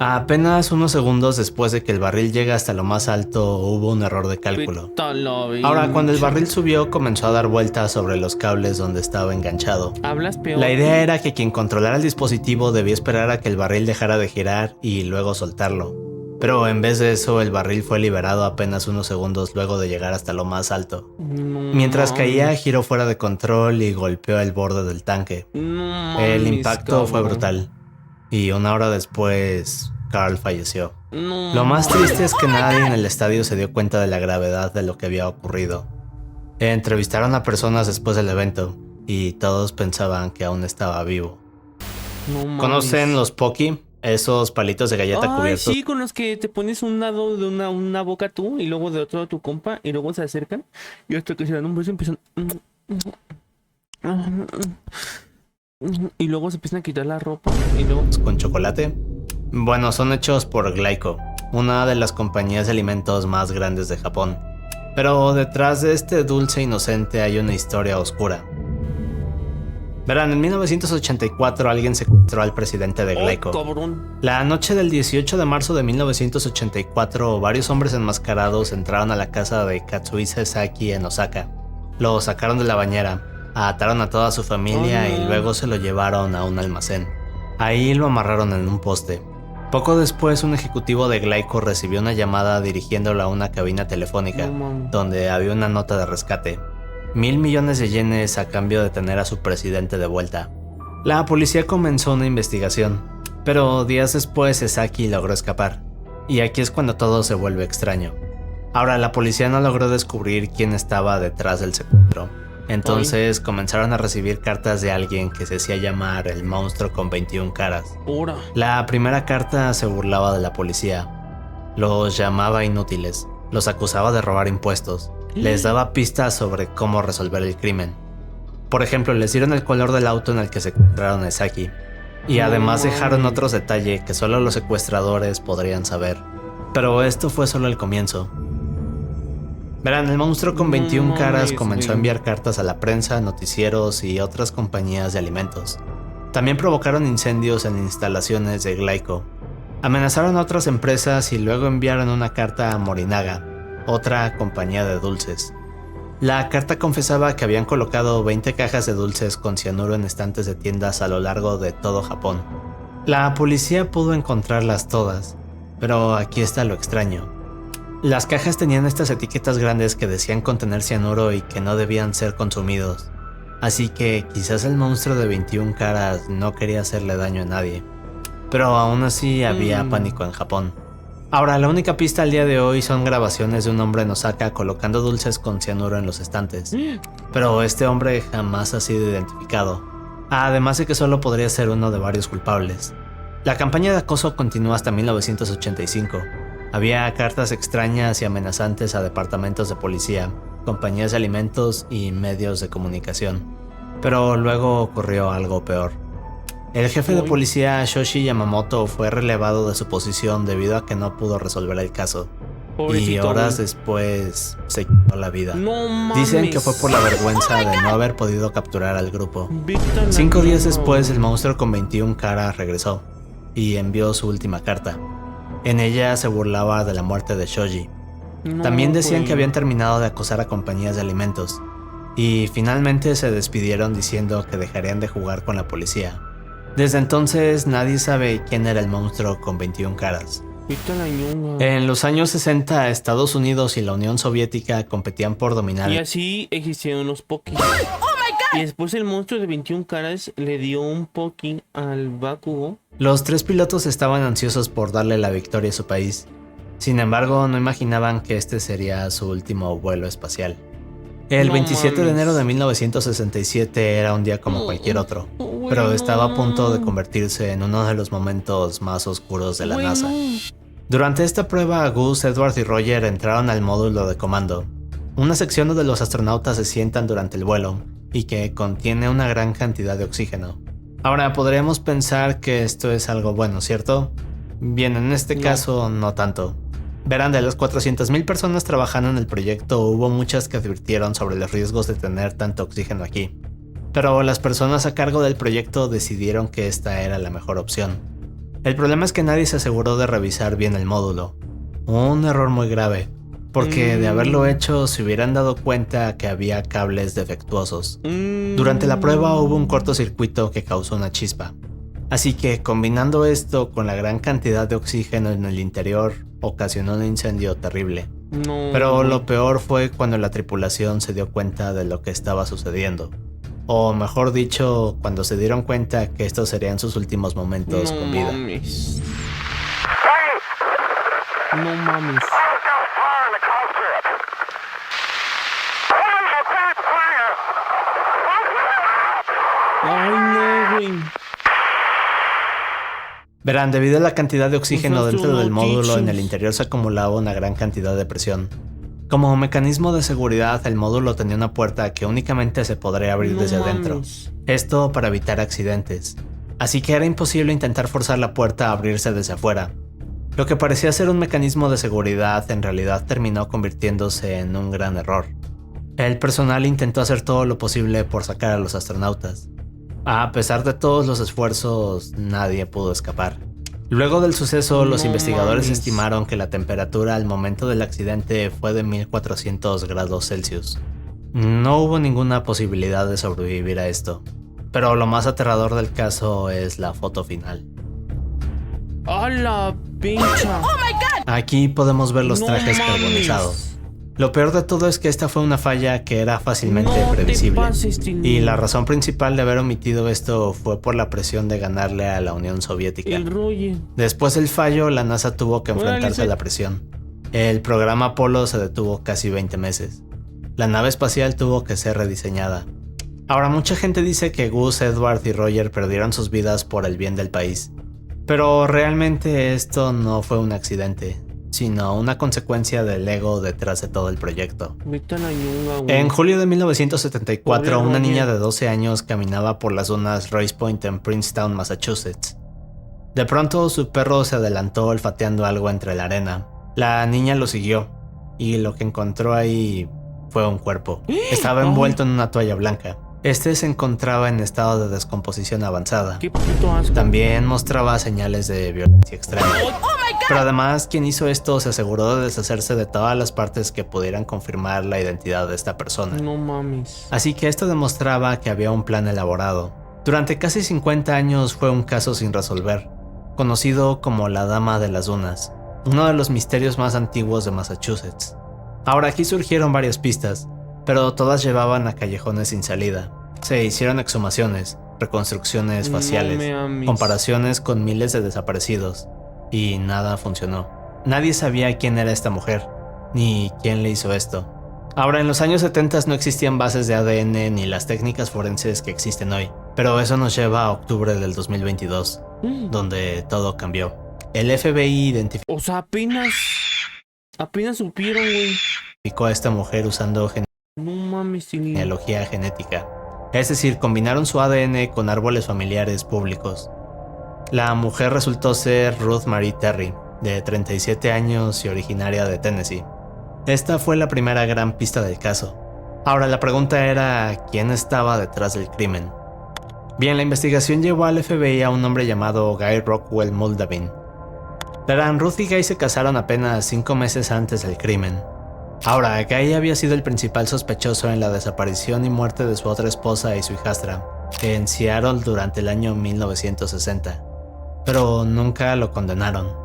Apenas unos segundos después de que el barril llega hasta lo más alto, hubo un error de cálculo. Ahora, cuando el barril subió, comenzó a dar vueltas sobre los cables donde estaba enganchado. Hablas peor. La idea era que quien controlara el dispositivo debía esperar a que el barril dejara de girar y luego soltarlo. Pero en vez de eso, el barril fue liberado apenas unos segundos luego de llegar hasta lo más alto. No Mientras mames. caía, giró fuera de control y golpeó el borde del tanque. No El mames, impacto fue cabrón. brutal. Y una hora después, Karl falleció. No Lo más mames. triste es que nadie en el estadio se dio cuenta de la gravedad de lo que había ocurrido. Entrevistaron a personas después del evento y todos pensaban que aún estaba vivo. No mames. ¿Conocen los Pocky? Esos palitos de galleta Ay, cubiertos. sí, con los que te pones un lado de una boca tú y luego de otro a tu compa y luego se acercan y hasta que se dan un beso empiezan y luego se empiezan a quitar la ropa y luego Con chocolate. Bueno, son hechos por Glyco, una de las compañías de alimentos más grandes de Japón. Pero detrás de este dulce inocente hay una historia oscura. Verán, en 1984 alguien secuestró al presidente de Glyco. cabrón. La noche del 18 de marzo de 1984, varios hombres enmascarados entraron a la casa de Katsuhisa Saki en Osaka. Lo sacaron de la bañera, ataron a toda su familia y luego se lo llevaron a un almacén. Ahí lo amarraron en un poste. Poco después, un ejecutivo de Glyco recibió una llamada dirigiéndolo a una cabina telefónica, No mames. donde había una nota de rescate. 1.000 millones de yenes a cambio de tener a su presidente de vuelta. La policía comenzó una investigación, pero días después Sasaki logró escapar. Y aquí es cuando todo se vuelve extraño. Ahora, la policía no logró descubrir quién estaba detrás del secuestro. Entonces comenzaron a recibir cartas de alguien que se hacía llamar el monstruo con 21 caras. Ahora. La primera carta se burlaba de la policía. Los llamaba inútiles, los acusaba de robar impuestos, les daba pistas sobre cómo resolver el crimen. Por ejemplo, les dieron el color del auto en el que secuestraron a Saki. Y además dejaron otros detalles que solo los secuestradores podrían saber. Pero esto fue solo el comienzo. Verán, el monstruo con 21 caras comenzó a enviar cartas a la prensa, noticieros y otras compañías de alimentos. También provocaron incendios en instalaciones de Glyco. Amenazaron a otras empresas y luego enviaron una carta a Morinaga, otra compañía de dulces. La carta confesaba que habían colocado 20 cajas de dulces con cianuro en estantes de tiendas a lo largo de todo Japón. La policía pudo encontrarlas todas, pero aquí está lo extraño. Las cajas tenían estas etiquetas grandes que decían contener cianuro y que no debían ser consumidos. Así que quizás el monstruo de 21 caras no quería hacerle daño a nadie. Pero aún así había pánico en Japón. Ahora, la única pista al día de hoy son grabaciones de un hombre en Osaka colocando dulces con cianuro en los estantes. Pero este hombre jamás ha sido identificado. Además de que solo podría ser uno de varios culpables. La campaña de acoso continuó hasta 1985. Había cartas extrañas y amenazantes a departamentos de policía, compañías de alimentos y medios de comunicación. Pero luego ocurrió algo peor. El jefe de policía Shoshi Yamamoto fue relevado de su posición debido a que no pudo resolver el caso. Pobrecito, y horas güey. después se quitó la vida. No mames. Dicen que fue por la vergüenza de no haber podido capturar al grupo. Vete a la 5 días mierda, después, güey. el monstruo con 21 caras regresó y envió su última carta. En ella se burlaba de la muerte de Shoji. No, También decían güey. que habían terminado de acosar a compañías de alimentos y finalmente se despidieron diciendo que dejarían de jugar con la policía. Desde entonces nadie sabe quién era el monstruo con 21 caras. Vete a la ñonga. En los años 60, Estados Unidos y la Unión Soviética competían por dominar. Y así existieron los Pokis. Y después el monstruo de 21 caras le dio un Poki al Bakugo. Los 3 pilotos estaban ansiosos por darle la victoria a su país. Sin embargo, no imaginaban que este sería su último vuelo espacial. El No 27 de mames. enero de 1967 era un día como cualquier otro, Güey, pero estaba a no. punto de convertirse en uno de los momentos más oscuros de la Güey, NASA. no. Durante esta prueba, Gus, Edward y Roger entraron al módulo de comando, una sección donde los astronautas se sientan durante el vuelo y que contiene una gran cantidad de oxígeno. Ahora, podríamos pensar que esto es algo bueno, ¿cierto? Bien, en este No. caso, no tanto. Verán, de las 400,000 personas trabajando en el proyecto, hubo muchas que advirtieron sobre los riesgos de tener tanto oxígeno aquí. Pero las personas a cargo del proyecto decidieron que esta era la mejor opción. El problema es que nadie se aseguró de revisar bien el módulo. Un error muy grave, porque de haberlo hecho se hubieran dado cuenta que había cables defectuosos. Durante la prueba hubo un cortocircuito que causó una chispa. Así que combinando esto con la gran cantidad de oxígeno en el interior, ocasionó un incendio terrible. No. Pero lo peor fue cuando la tripulación se dio cuenta de lo que estaba sucediendo. O mejor dicho, cuando se dieron cuenta que estos serían sus últimos momentos No con vida. mames. No mames. Ay, no, güey. Verán, debido a la cantidad de oxígeno Pues dentro del módulo, en el astronautas. interior se acumulaba una gran cantidad de presión. Como mecanismo de seguridad, el módulo tenía una puerta que únicamente se podría abrir No desde adentro. mames. Esto para evitar accidentes. Así que era imposible intentar forzar la puerta a abrirse desde afuera. Lo que parecía ser un mecanismo de seguridad en realidad terminó convirtiéndose en un gran error. El personal intentó hacer todo lo posible por sacar a los astronautas. A pesar de todos los esfuerzos, nadie pudo escapar. Luego del suceso, los No investigadores mames. estimaron que la temperatura al momento del accidente fue de 1400 grados Celsius. No hubo ninguna posibilidad de sobrevivir a esto. Pero lo más aterrador del caso es la foto final. ¡A la pincha! Aquí podemos ver los No trajes mames. carbonizados. Lo peor de todo es que esta fue una falla que era fácilmente No te previsible. pases, Tilín. Y la razón principal de haber omitido esto fue por la presión de ganarle a la Unión Soviética. El Roger. Después del fallo, la NASA tuvo que enfrentarse Órale, a la presión. El programa Apolo se detuvo casi 20 meses. La nave espacial tuvo que ser rediseñada. Ahora, mucha gente dice que Gus, Edward y Roger perdieron sus vidas por el bien del país. Pero realmente esto no fue un accidente, sino una consecuencia del ego detrás de todo el proyecto. Vete a la ñonga, güey. En julio de 1974, Pobre una Roger. niña de 12 años caminaba por las dunas Royce Point en Princetown, Massachusetts. De pronto, su perro se adelantó olfateando algo entre la arena. La niña lo siguió, y lo que encontró ahí fue un cuerpo. Estaba Ay. envuelto en una toalla blanca. Este se encontraba en estado de descomposición avanzada. Qué puto asco. También mostraba señales de violencia extrema. Pero además, quien hizo esto se aseguró de deshacerse de todas las partes que pudieran confirmar la identidad de esta persona. No mames. Así que esto demostraba que había un plan elaborado. Durante casi 50 años fue un caso sin resolver, conocido como la Dama de las Dunas, uno de los misterios más antiguos de Massachusetts. Ahora, aquí surgieron varias pistas, pero todas llevaban a callejones sin salida. Se hicieron exhumaciones, reconstrucciones faciales, No me ames. comparaciones con miles de desaparecidos, y nada funcionó. Nadie sabía quién era esta mujer, ni quién le hizo esto. Ahora, en los años 70 no existían bases de ADN ni las técnicas forenses que existen hoy, pero eso nos lleva a octubre del 2022. donde todo cambió. El FBI identificó O sea, apenas supieron, güey. a esta mujer usando No mames, Tilly. genealogía genética. Es decir, combinaron su ADN con árboles familiares públicos. La mujer resultó ser Ruth Marie Terry, de 37 años y originaria de Tennessee. Esta fue la primera gran pista del caso. Ahora la pregunta era, ¿quién estaba detrás del crimen? Bien, la investigación llevó al FBI a un hombre llamado Guy Rockwell Moldavin. Verán, Ruth y Guy se casaron apenas 5 meses antes del crimen. Ahora, Guy había sido el principal sospechoso en la desaparición y muerte de su otra esposa y su hijastra, en Seattle durante el año 1960, pero nunca lo condenaron.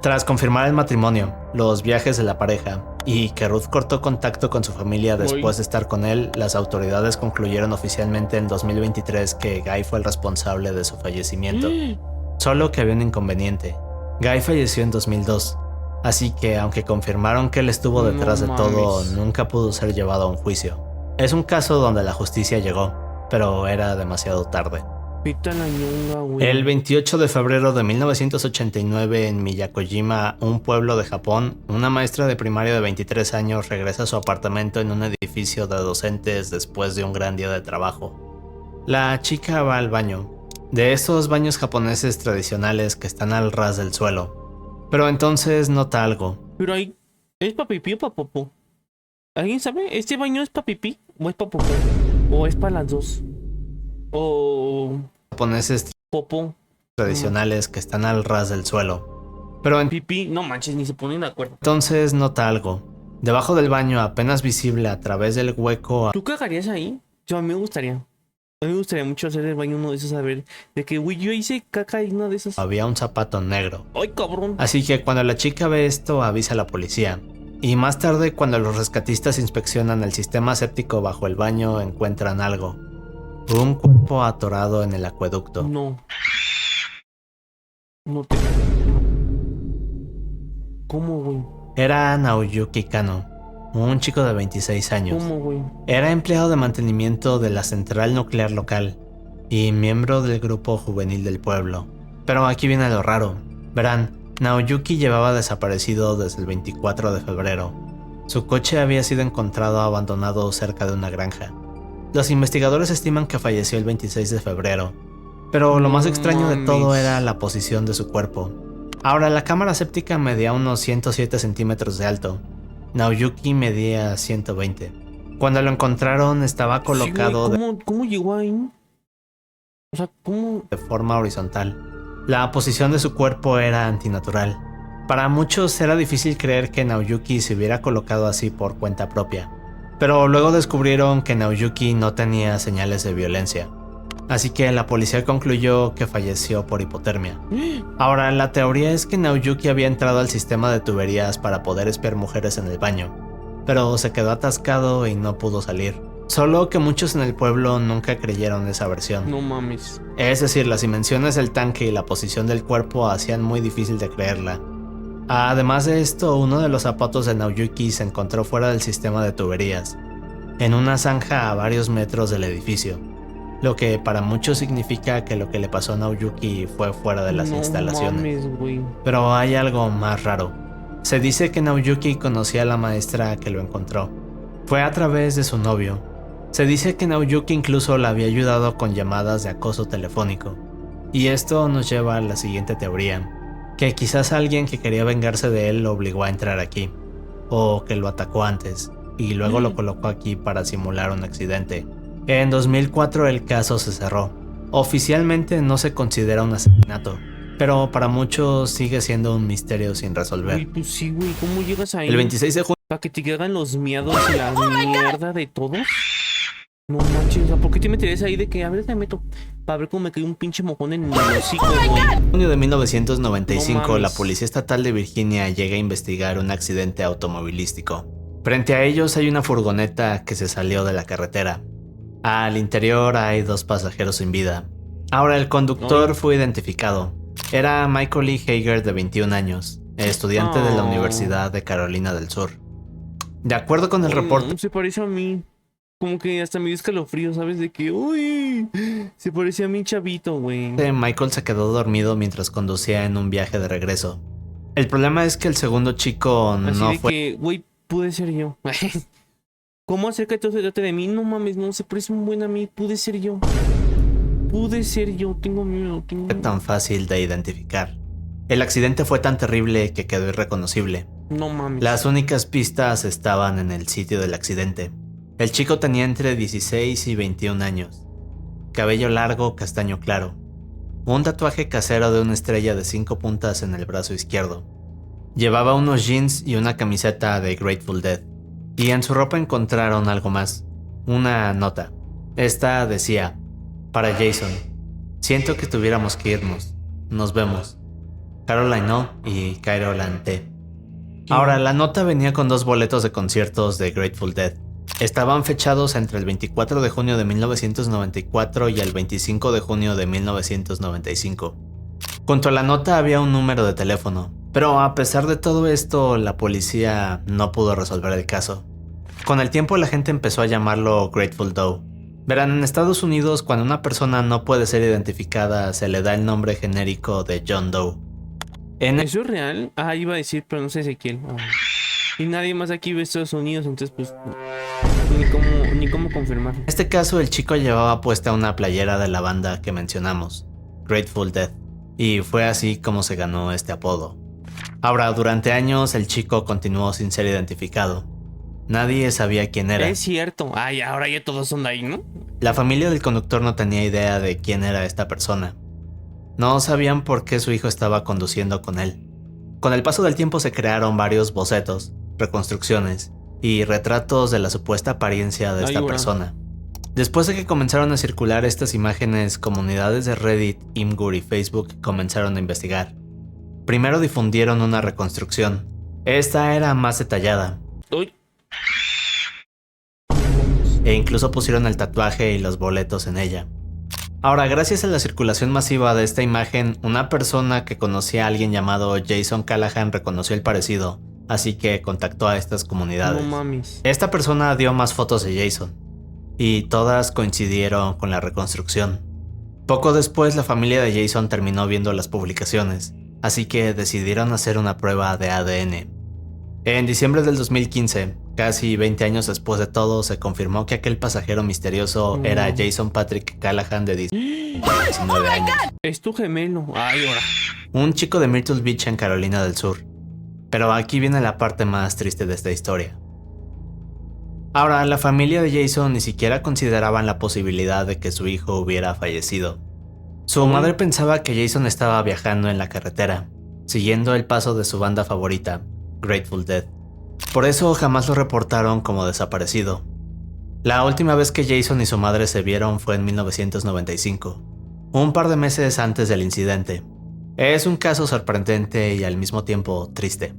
Tras confirmar el matrimonio, los viajes de la pareja y que Ruth cortó contacto con su familia después de estar con él, las autoridades concluyeron oficialmente en 2023 que Guy fue el responsable de su fallecimiento. Solo que había un inconveniente. Guy falleció en 2002, así que aunque confirmaron que él estuvo detrás de todo, nunca pudo ser llevado a un juicio. Es un caso donde la justicia llegó, pero era demasiado tarde. El 28 de febrero de 1989 en Miyakojima, un pueblo de Japón, una maestra de primaria de 23 años regresa a su apartamento en un edificio de docentes después de un gran día de trabajo. La chica va al baño, de esos baños japoneses tradicionales que están al ras del suelo, pero entonces nota algo. Pero ahí, ¿es pa' pipí o pa' popó? ¿Alguien sabe? ¿Este baño es pa' pipí o es pa' popó? ¿O es para las dos? O... japoneses popó tradicionales que están al ras del suelo. Pero pipí, no manches, ni se ponen de acuerdo. Entonces nota algo. Debajo del baño, apenas visible a través del hueco. ¿Tú cagarías ahí? Yo a mí me gustaría. A mí me gustaría mucho hacer el baño uno de esos, a ver, de que, güey, yo hice caca en una de esas. Había un zapato negro. ¡Ay, cabrón! Así que cuando la chica ve esto, avisa a la policía. Y más tarde, cuando los rescatistas inspeccionan el sistema séptico bajo el baño, encuentran algo. Un cuerpo atorado en el acueducto. No. No te... ¿Cómo, güey? Era Naoyuki Kano, un chico de 26 años. ¿Cómo, güey? Era empleado de mantenimiento de la central nuclear local y miembro del grupo juvenil del pueblo. Pero aquí viene lo raro. Verán, Naoyuki llevaba desaparecido desde el 24 de febrero. Su coche había sido encontrado abandonado cerca de una granja. Los investigadores estiman que falleció el 26 de febrero, pero lo más extraño de todo era la posición de su cuerpo. Ahora, la cámara séptica medía unos 107 centímetros de alto. Naoyuki medía 120. Cuando lo encontraron, estaba colocado sí, güey, ¿cómo llegó ahí? O sea, ¿cómo? De forma horizontal. La posición de su cuerpo era antinatural. Para muchos era difícil creer que Naoyuki se hubiera colocado así por cuenta propia. Pero luego descubrieron que Naoyuki no tenía señales de violencia. Así que la policía concluyó que falleció por hipotermia. Ahora, la teoría es que Naoyuki había entrado al sistema de tuberías para poder espiar mujeres en el baño, pero se quedó atascado y no pudo salir. Solo que muchos en el pueblo nunca creyeron esa versión. No mames. Es decir, las dimensiones del tanque y la posición del cuerpo hacían muy difícil de creerla. Además de esto, uno de los zapatos de Naoyuki se encontró fuera del sistema de tuberías, en una zanja a varios metros del edificio, lo que para muchos significa que lo que le pasó a Naoyuki fue fuera de las instalaciones. Mames, güey. Pero hay algo más raro. Se dice que Naoyuki conocía a la maestra que lo encontró. Fue a través de su novio. Se dice que Naoyuki incluso la había ayudado con llamadas de acoso telefónico. Y esto nos lleva a la siguiente teoría, que quizás alguien que quería vengarse de él lo obligó a entrar aquí, o que lo atacó antes, y luego lo colocó aquí para simular un accidente. En 2004 el caso se cerró. Oficialmente no se considera un asesinato, pero para muchos sigue siendo un misterio sin resolver. Güey, pues sí, güey, ¿cómo llegas ahí? El 26 de junio... ¿Para que te quedan los miedos y la mierda de todos? No manches, o sea, ¿por qué te meterías ahí de que a ver, te meto? Para ver cómo me cae un pinche mojón en el hocico, güey. En junio de 1995, No la mames. Policía Estatal de Virginia llega a investigar un accidente automovilístico. Frente a ellos hay una furgoneta que se salió de la carretera. Al interior hay 2 pasajeros sin vida. Ahora el conductor fue identificado. Era Michael Lee Hager, de 21 años, estudiante de la Universidad de Carolina del Sur. De acuerdo con el reporte, Se parece a mí. como que hasta me dio escalofrío, ¿sabes? De que, uy, se parecía a mi chavito, güey. Michael se quedó dormido mientras conducía en un viaje de regreso. El problema es que el segundo chico Así no de fue... que, güey, pude ser yo. ¿Cómo acércate de mí? No mames, no se parece un buen a mí, pude ser yo. Pude ser yo, tengo miedo, fue tan fácil de identificar. El accidente fue tan terrible que quedó irreconocible. No mames. Las únicas pistas estaban en el sitio del accidente. El chico tenía entre 16 y 21 años. Cabello largo, castaño claro. Un tatuaje casero de una estrella de 5 puntas en el brazo izquierdo. Llevaba unos jeans y una camiseta de Grateful Dead. Y en su ropa encontraron algo más. Una nota. Esta decía: para Jason, siento que tuviéramos que irnos. Nos vemos. Caroline O y Caroline T. Ahora, la nota venía con 2 boletos de conciertos de Grateful Dead. Estaban fechados entre el 24 de junio de 1994 y el 25 de junio de 1995. Junto a la nota había un número de teléfono, pero a pesar de todo esto, la policía no pudo resolver el caso. Con el tiempo la gente empezó a llamarlo Grateful Doe. Verán, en Estados Unidos, cuando una persona no puede ser identificada, se le da el nombre genérico de John Doe. ¿Eso es real? Ah, iba a decir, pero no sé Ezequiel. Y nadie más aquí ve Estados Unidos, entonces pues ni cómo confirmar. En este caso, el chico llevaba puesta una playera de la banda que mencionamos, Grateful Dead, y fue así como se ganó este apodo. Ahora, durante años el chico continuó sin ser identificado. Nadie sabía quién era. Es cierto. Ay, ahora ya todos son de ahí, ¿no? La familia del conductor no tenía idea de quién era esta persona. No sabían por qué su hijo estaba conduciendo con él. Con el paso del tiempo se crearon varios bocetos, reconstrucciones y retratos de la supuesta apariencia de esta persona. Después de que comenzaron a circular estas imágenes, comunidades de Reddit, Imgur y Facebook comenzaron a investigar. Primero difundieron una reconstrucción. Esta era más detallada. Uy. E incluso pusieron el tatuaje y los boletos en ella. Ahora, gracias a la circulación masiva de esta imagen, una persona que conocía a alguien llamado Jason Callahan reconoció el parecido, así que contactó a estas comunidades. No mames. Esta persona dio más fotos de Jason, y todas coincidieron con la reconstrucción. Poco después, la familia de Jason terminó viendo las publicaciones, así que decidieron hacer una prueba de ADN. En diciembre del 2015, casi 20 años después de todo, se confirmó que aquel pasajero misterioso era Jason Patrick Callahan de 19 años. Es tu gemelo. Ay, ahora. Un chico de Myrtle Beach en Carolina del Sur. Pero aquí viene la parte más triste de esta historia. Ahora, la familia de Jason ni siquiera consideraban la posibilidad de que su hijo hubiera fallecido. Su madre pensaba que Jason estaba viajando en la carretera, siguiendo el paso de su banda favorita, Grateful Dead. Por eso jamás lo reportaron como desaparecido. La última vez que Jason y su madre se vieron fue en 1995, un par de meses antes del incidente. Es un caso sorprendente y al mismo tiempo triste.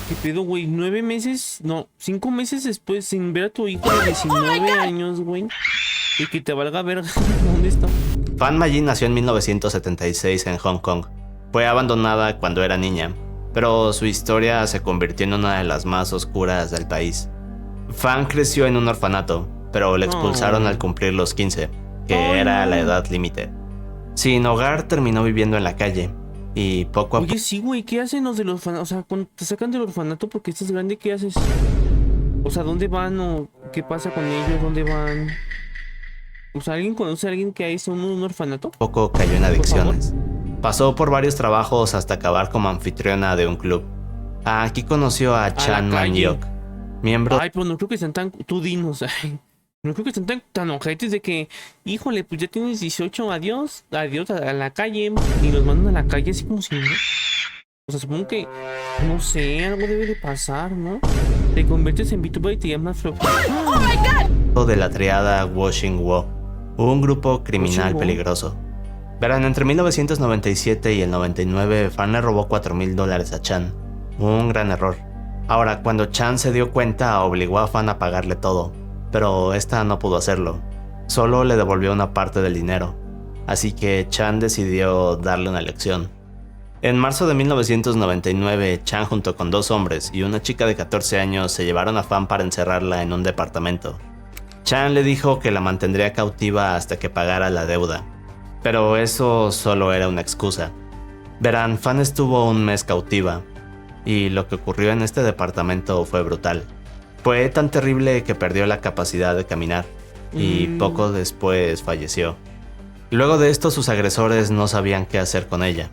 ¿Qué pedo, güey? 9 meses, no, 5 meses después sin ver a tu hijo de 19 años, güey. Y que te valga ver dónde está. Fan Majin nació en 1976 en Hong Kong. Fue abandonada cuando era niña, pero su historia se convirtió en una de las más oscuras del país. Fan creció en un orfanato, pero le expulsaron al cumplir los 15, que era la edad límite. Sin hogar, terminó viviendo en la calle, y poco a poco... Oye, sí, güey, ¿qué hacen los del orfanato? O sea, cuando te sacan del orfanato porque estás grande, ¿qué haces? O sea, ¿dónde van o qué pasa con ellos? ¿Dónde van? O sea, ¿alguien conoce a alguien que ha hecho un orfanato? Poco cayó en adicciones. Pasó por varios trabajos hasta acabar como anfitriona de un club. Aquí conoció a Chan Man-hyuk, miembro... Ay, pues no creo que sean tan... Tú dinos, ay. No creo que estén tan ojetes de que... Híjole, pues ya tienes 18, adiós a la calle. Y los mandan a la calle así como si... ¿no? O sea, supongo que... No sé, algo debe de pasar, ¿no? Te conviertes en VTuber y te llamas Flop. ¡Oh, my God! De la triada Washing Wo, un grupo criminal peligroso. Verán, entre 1997 y el 99, Fan le robó $4,000 a Chan. Un gran error. Ahora, cuando Chan se dio cuenta, obligó a Fan a pagarle todo, pero esta no pudo hacerlo. Solo le devolvió una parte del dinero. Así que Chan decidió darle una lección. En marzo de 1999, Chan junto con 2 hombres y una chica de 14 años se llevaron a Fan para encerrarla en un departamento. Chan le dijo que la mantendría cautiva hasta que pagara la deuda, pero eso solo era una excusa. Verán, Fan estuvo un mes cautiva, y lo que ocurrió en este departamento fue brutal. Fue tan terrible que perdió la capacidad de caminar, y poco después falleció. Luego de esto, sus agresores no sabían qué hacer con ella,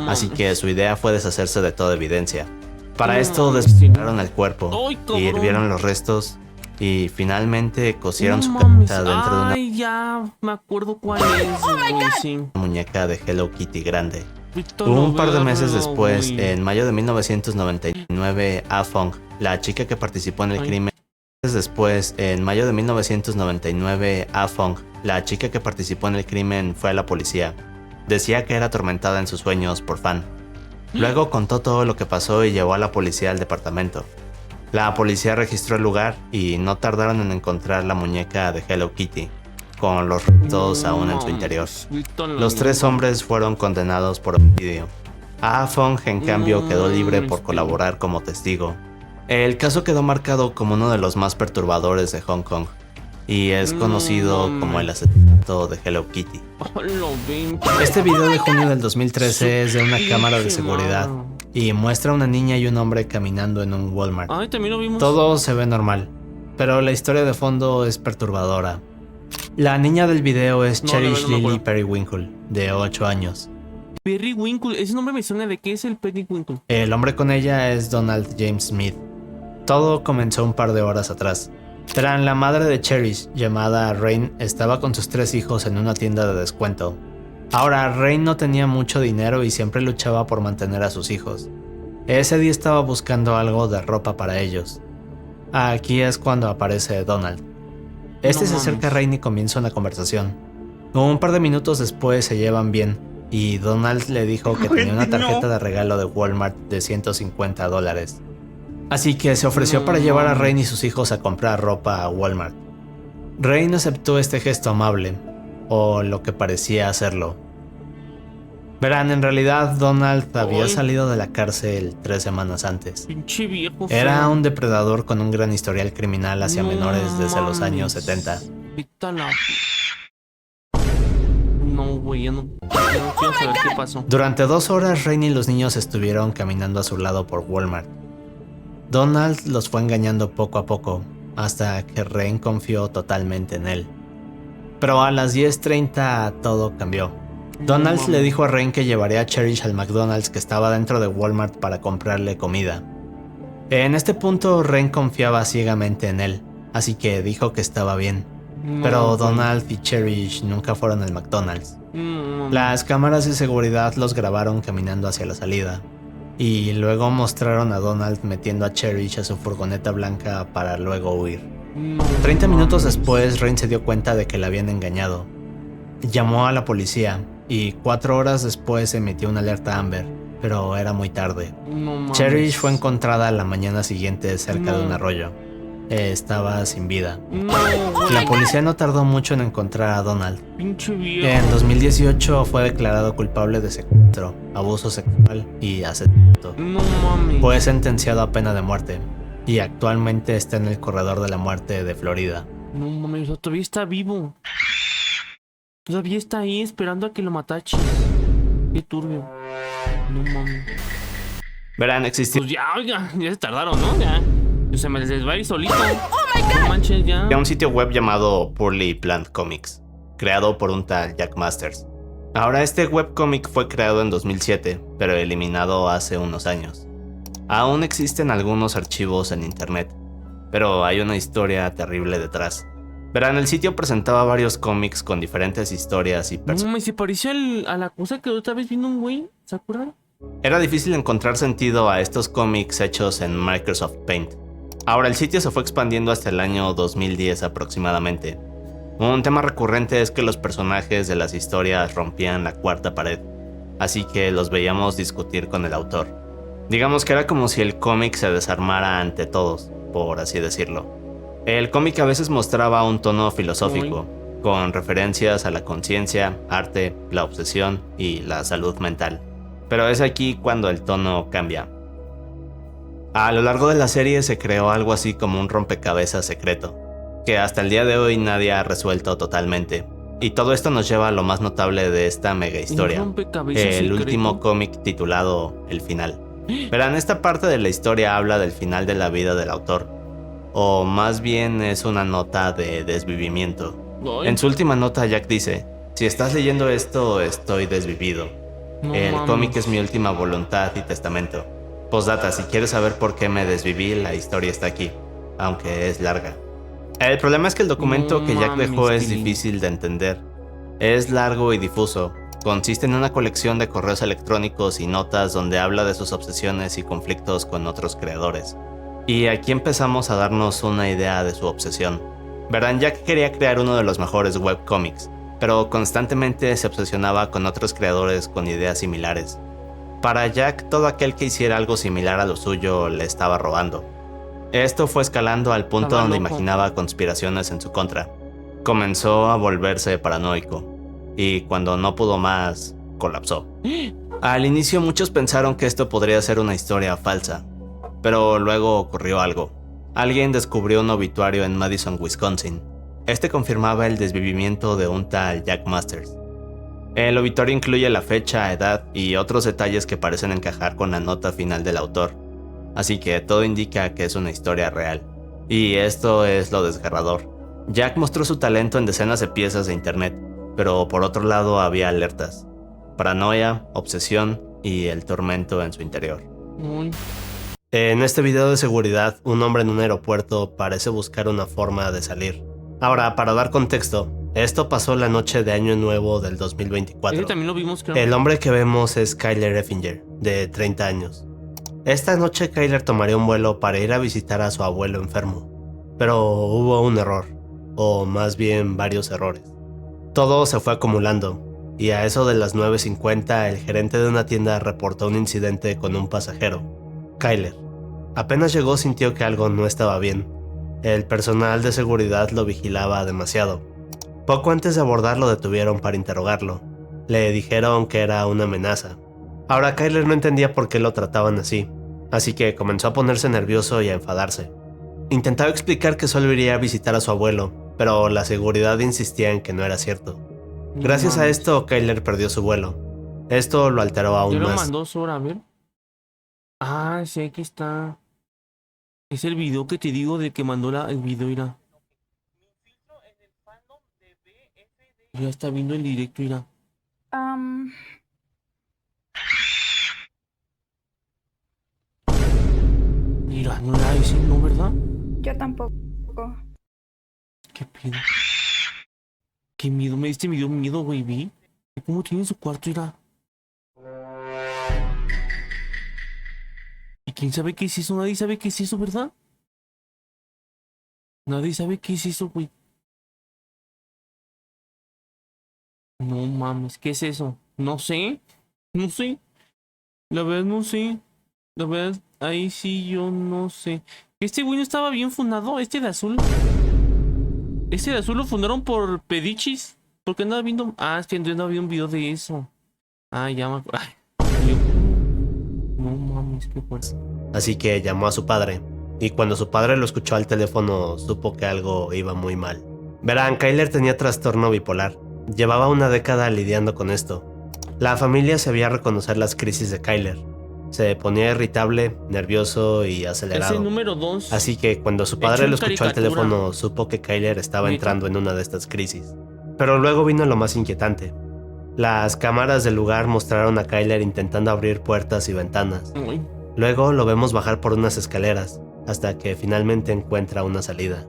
así que su idea fue deshacerse de toda evidencia. Para esto desmembraron el cuerpo, y hirvieron los restos, y finalmente cosieron su cabeza dentro de una Ay, ya me acuerdo cuál es, güey, sí. muñeca de Hello Kitty grande. Ahorita Un lo par de veo, meses después, güey. en mayo de 1999, Ah Fong, la chica que participó en el crimen, fue a la policía. Decía que era atormentada en sus sueños por Fan. Luego contó todo lo que pasó y llevó a la policía al departamento. La policía registró el lugar y no tardaron en encontrar la muñeca de Hello Kitty, con los restos aún en su interior. Los 3 hombres fueron condenados por homicidio. Ah Fong, en cambio, quedó libre por colaborar como testigo. El caso quedó marcado como uno de los más perturbadores de Hong Kong, y es conocido como el asesinato de Hello Kitty. Este video de junio del 2013 es de una cámara de seguridad y muestra a una niña y un hombre caminando en un Walmart. Ay, también lo vimos. Todo se ve normal, pero la historia de fondo es perturbadora. La niña del video es Cherish Lily Periwinkle, de 8 años. Periwinkle, ese nombre me suena. ¿De qué es el Periwinkle? El hombre con ella es Donald James Smith. Todo comenzó un par de horas atrás. Tran, la madre de Cherish, llamada Rain, estaba con sus 3 hijos en una tienda de descuento. Ahora, Rain no tenía mucho dinero y siempre luchaba por mantener a sus hijos. Ese día estaba buscando algo de ropa para ellos. Aquí es cuando aparece Donald. Se acerca a Rain y comienza una conversación. Un par de minutos después se llevan bien, y Donald le dijo que tenía una tarjeta de regalo de Walmart de $150. Así que se ofreció para llevar a Rain y sus hijos a comprar ropa a Walmart. Rain aceptó este gesto amable, o lo que parecía hacerlo. Verán, en realidad Donald había salido de la cárcel 3 semanas antes. Pinche viejo. Era un depredador con un gran historial criminal hacia menores desde los años 70. No, güey, ya no quiero saber qué pasó. Durante 2 horas, Rain y los niños estuvieron caminando a su lado por Walmart. Donald los fue engañando poco a poco, hasta que Rain confió totalmente en él. Pero a las 10:30 todo cambió. Donald le dijo a Rain que llevaría a Cherish al McDonald's que estaba dentro de Walmart para comprarle comida. En este punto, Rain confiaba ciegamente en él, así que dijo que estaba bien. Pero Donald y Cherish nunca fueron al McDonald's. Las cámaras de seguridad los grabaron caminando hacia la salida, y luego mostraron a Donald metiendo a Cherish a su furgoneta blanca para luego huir. 30 minutos después, Rain se dio cuenta de que la habían engañado. Llamó a la policía, y 4 horas después emitió una alerta Amber, pero era muy tarde. Cherish fue encontrada la mañana siguiente cerca de un arroyo. Estaba sin vida. La policía no tardó mucho en encontrar a Donald. En 2018 fue declarado culpable de secuestro, abuso sexual y asesinato. Fue sentenciado a pena de muerte y actualmente está en el corredor de la muerte de Florida. No mames, todavía está vivo. Todavía está ahí esperando a que lo matachen. Qué turbio. No mames. Verán, existía Pues ya se tardaron, ¿no? Ya. Se me les va a ir solito. No manches, ya. un sitio web llamado Poorly Planned Comics, creado por un tal Jack Masters. Ahora este webcomic fue creado en 2007, pero eliminado hace unos años. Aún existen algunos archivos en internet, pero hay una historia terrible detrás. Verán, el sitio presentaba varios cómics con diferentes historias y No personajes. mames, se pareció a la cosa que otra vez vino un güey. ¿Se acuerdan? Era difícil encontrar sentido a estos cómics hechos en Microsoft Paint. Ahora el sitio se fue expandiendo hasta el año 2010 aproximadamente. Un tema recurrente es que los personajes de las historias rompían la cuarta pared, así que los veíamos discutir con el autor. Digamos que era como si el cómic se desarmara ante todos, por así decirlo. El cómic a veces mostraba un tono filosófico, con referencias a la conciencia, arte, la obsesión y la salud mental. Pero es aquí cuando el tono cambia. A lo largo de la serie se creó algo así como un rompecabezas secreto. que hasta el día de hoy nadie ha resuelto totalmente. Y todo esto nos lleva a lo más notable de esta mega historia, el último cómic titulado El Final. Verán, esta parte de la historia habla del final de la vida del autor, o más bien es una nota de desvivimiento. En su última nota Jack dice: si estás leyendo esto, estoy desvivido. El cómic es mi última voluntad y testamento. Postdata, si quieres saber por qué me desviví, la historia está aquí, aunque es larga. El problema es que el documento que Jack dejó es difícil de entender. Es largo y difuso. Consiste en una colección de correos electrónicos y notas donde habla de sus obsesiones y conflictos con otros creadores. Y aquí empezamos a darnos una idea de su obsesión. Verán, Jack quería crear uno de los mejores webcomics, pero constantemente se obsesionaba con otros creadores con ideas similares. Para Jack, todo aquel que hiciera algo similar a lo suyo le estaba robando. Esto fue escalando al punto donde imaginaba conspiraciones en su contra. Comenzó a volverse paranoico, y cuando no pudo más, colapsó. Al inicio muchos pensaron que esto podría ser una historia falsa, pero luego ocurrió algo. Alguien descubrió un obituario en Madison, Wisconsin. Este confirmaba el desvivimiento de un tal Jack Masters. El obituario incluye la fecha, edad y otros detalles que parecen encajar con la nota final del autor. Así que todo indica que es una historia real. Y esto es lo desgarrador. Jack mostró su talento en decenas de piezas de internet, pero por otro lado había alertas, paranoia, obsesión y el tormento en su interior. En este video de seguridad, un hombre en un aeropuerto parece buscar una forma de salir. Ahora, para dar contexto, esto pasó la noche de Año Nuevo del 2024. También lo vimos, creo. El hombre que vemos es Kyler Effinger, de 30 años. Esta noche Kyler tomaría un vuelo para ir a visitar a su abuelo enfermo, pero hubo un error, o más bien varios errores. Todo se fue acumulando, y a eso de las 9:50 el gerente de una tienda reportó un incidente con un pasajero, Kyler. Apenas llegó sintió que algo no estaba bien. El personal de seguridad lo vigilaba demasiado. Poco antes de abordar lo detuvieron para interrogarlo. Le dijeron que era una amenaza. Ahora Kyler no entendía por qué lo trataban así que comenzó a ponerse nervioso y a enfadarse. Intentaba explicar que solo iría a visitar a su abuelo, pero la seguridad insistía en que no era cierto. Gracias a esto, Kyler perdió su vuelo. Esto lo alteró aún más. Yo lo mandó Sora, a ver. Ah, sí, aquí está. Es el video que te digo de que mandó el video, irá. Ya está viendo el directo, irá. Mira, no era ese, ¿no, verdad? Yo tampoco. ¿Qué pedo? Qué miedo, me dio miedo, güey, vi. ¿Cómo tiene su cuarto, irá? ¿Y quién sabe qué es eso? Nadie sabe qué es eso, ¿verdad? Nadie sabe qué es eso, güey. No mames, ¿qué es eso? No sé. No sé. La verdad no sé. La verdad, ahí sí yo no sé. Este güey no estaba bien fundado, este de azul. Este de azul lo fundaron por Pedichis. Porque andaba viendo. Ah, es que andaba viendo un video de eso. Ah, ya me acuerdo. No mames, qué fuerza. Así que llamó a su padre. Y cuando su padre lo escuchó al teléfono, supo que algo iba muy mal. Verán, Kyler tenía trastorno bipolar. Llevaba una década lidiando con esto. La familia sabía reconocer las crisis de Kyler. Se ponía irritable, nervioso y acelerado. Es el número 2. Así que cuando su padre lo escuchó al teléfono, supo que Kyler estaba entrando en una de estas crisis. Pero luego vino lo más inquietante. Las cámaras del lugar mostraron a Kyler intentando abrir puertas y ventanas. Luego lo vemos bajar por unas escaleras, hasta que finalmente encuentra una salida.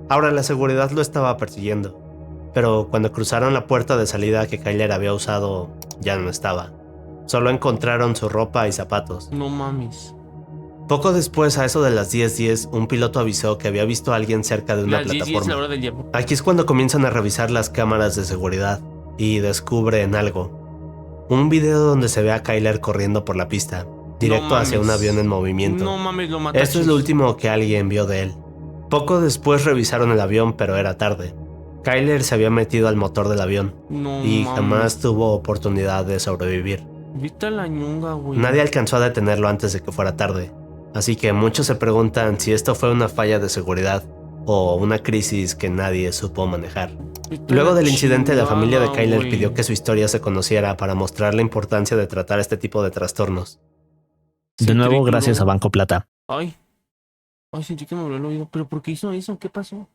Ahora la seguridad lo estaba persiguiendo, pero cuando cruzaron la puerta de salida que Kyler había usado, ya no estaba. Solo encontraron su ropa y zapatos. No mames. Poco después, a eso de las 10:10, un piloto avisó que había visto a alguien cerca de una plataforma. La hora del día. Aquí es cuando comienzan a revisar las cámaras de seguridad y descubren algo. Un video donde se ve a Kyler corriendo por la pista, directo hacia un avión en movimiento. No mames, lo mataste. Esto es lo último que alguien vio de él. Poco después revisaron el avión, pero era tarde. Kyler se había metido al motor del avión y jamás tuvo oportunidad de sobrevivir. Viste la ñunga, güey. Nadie alcanzó a detenerlo antes de que fuera tarde. Así que muchos se preguntan si esto fue una falla de seguridad o una crisis que nadie supo manejar. Luego del incidente, la familia de Kyler pidió que su historia se conociera para mostrar la importancia de tratar este tipo de trastornos. De nuevo, gracias a Banco Plata. Ay, sentí que me volvió el oído. ¿Pero por qué hizo eso? ¿Qué pasó?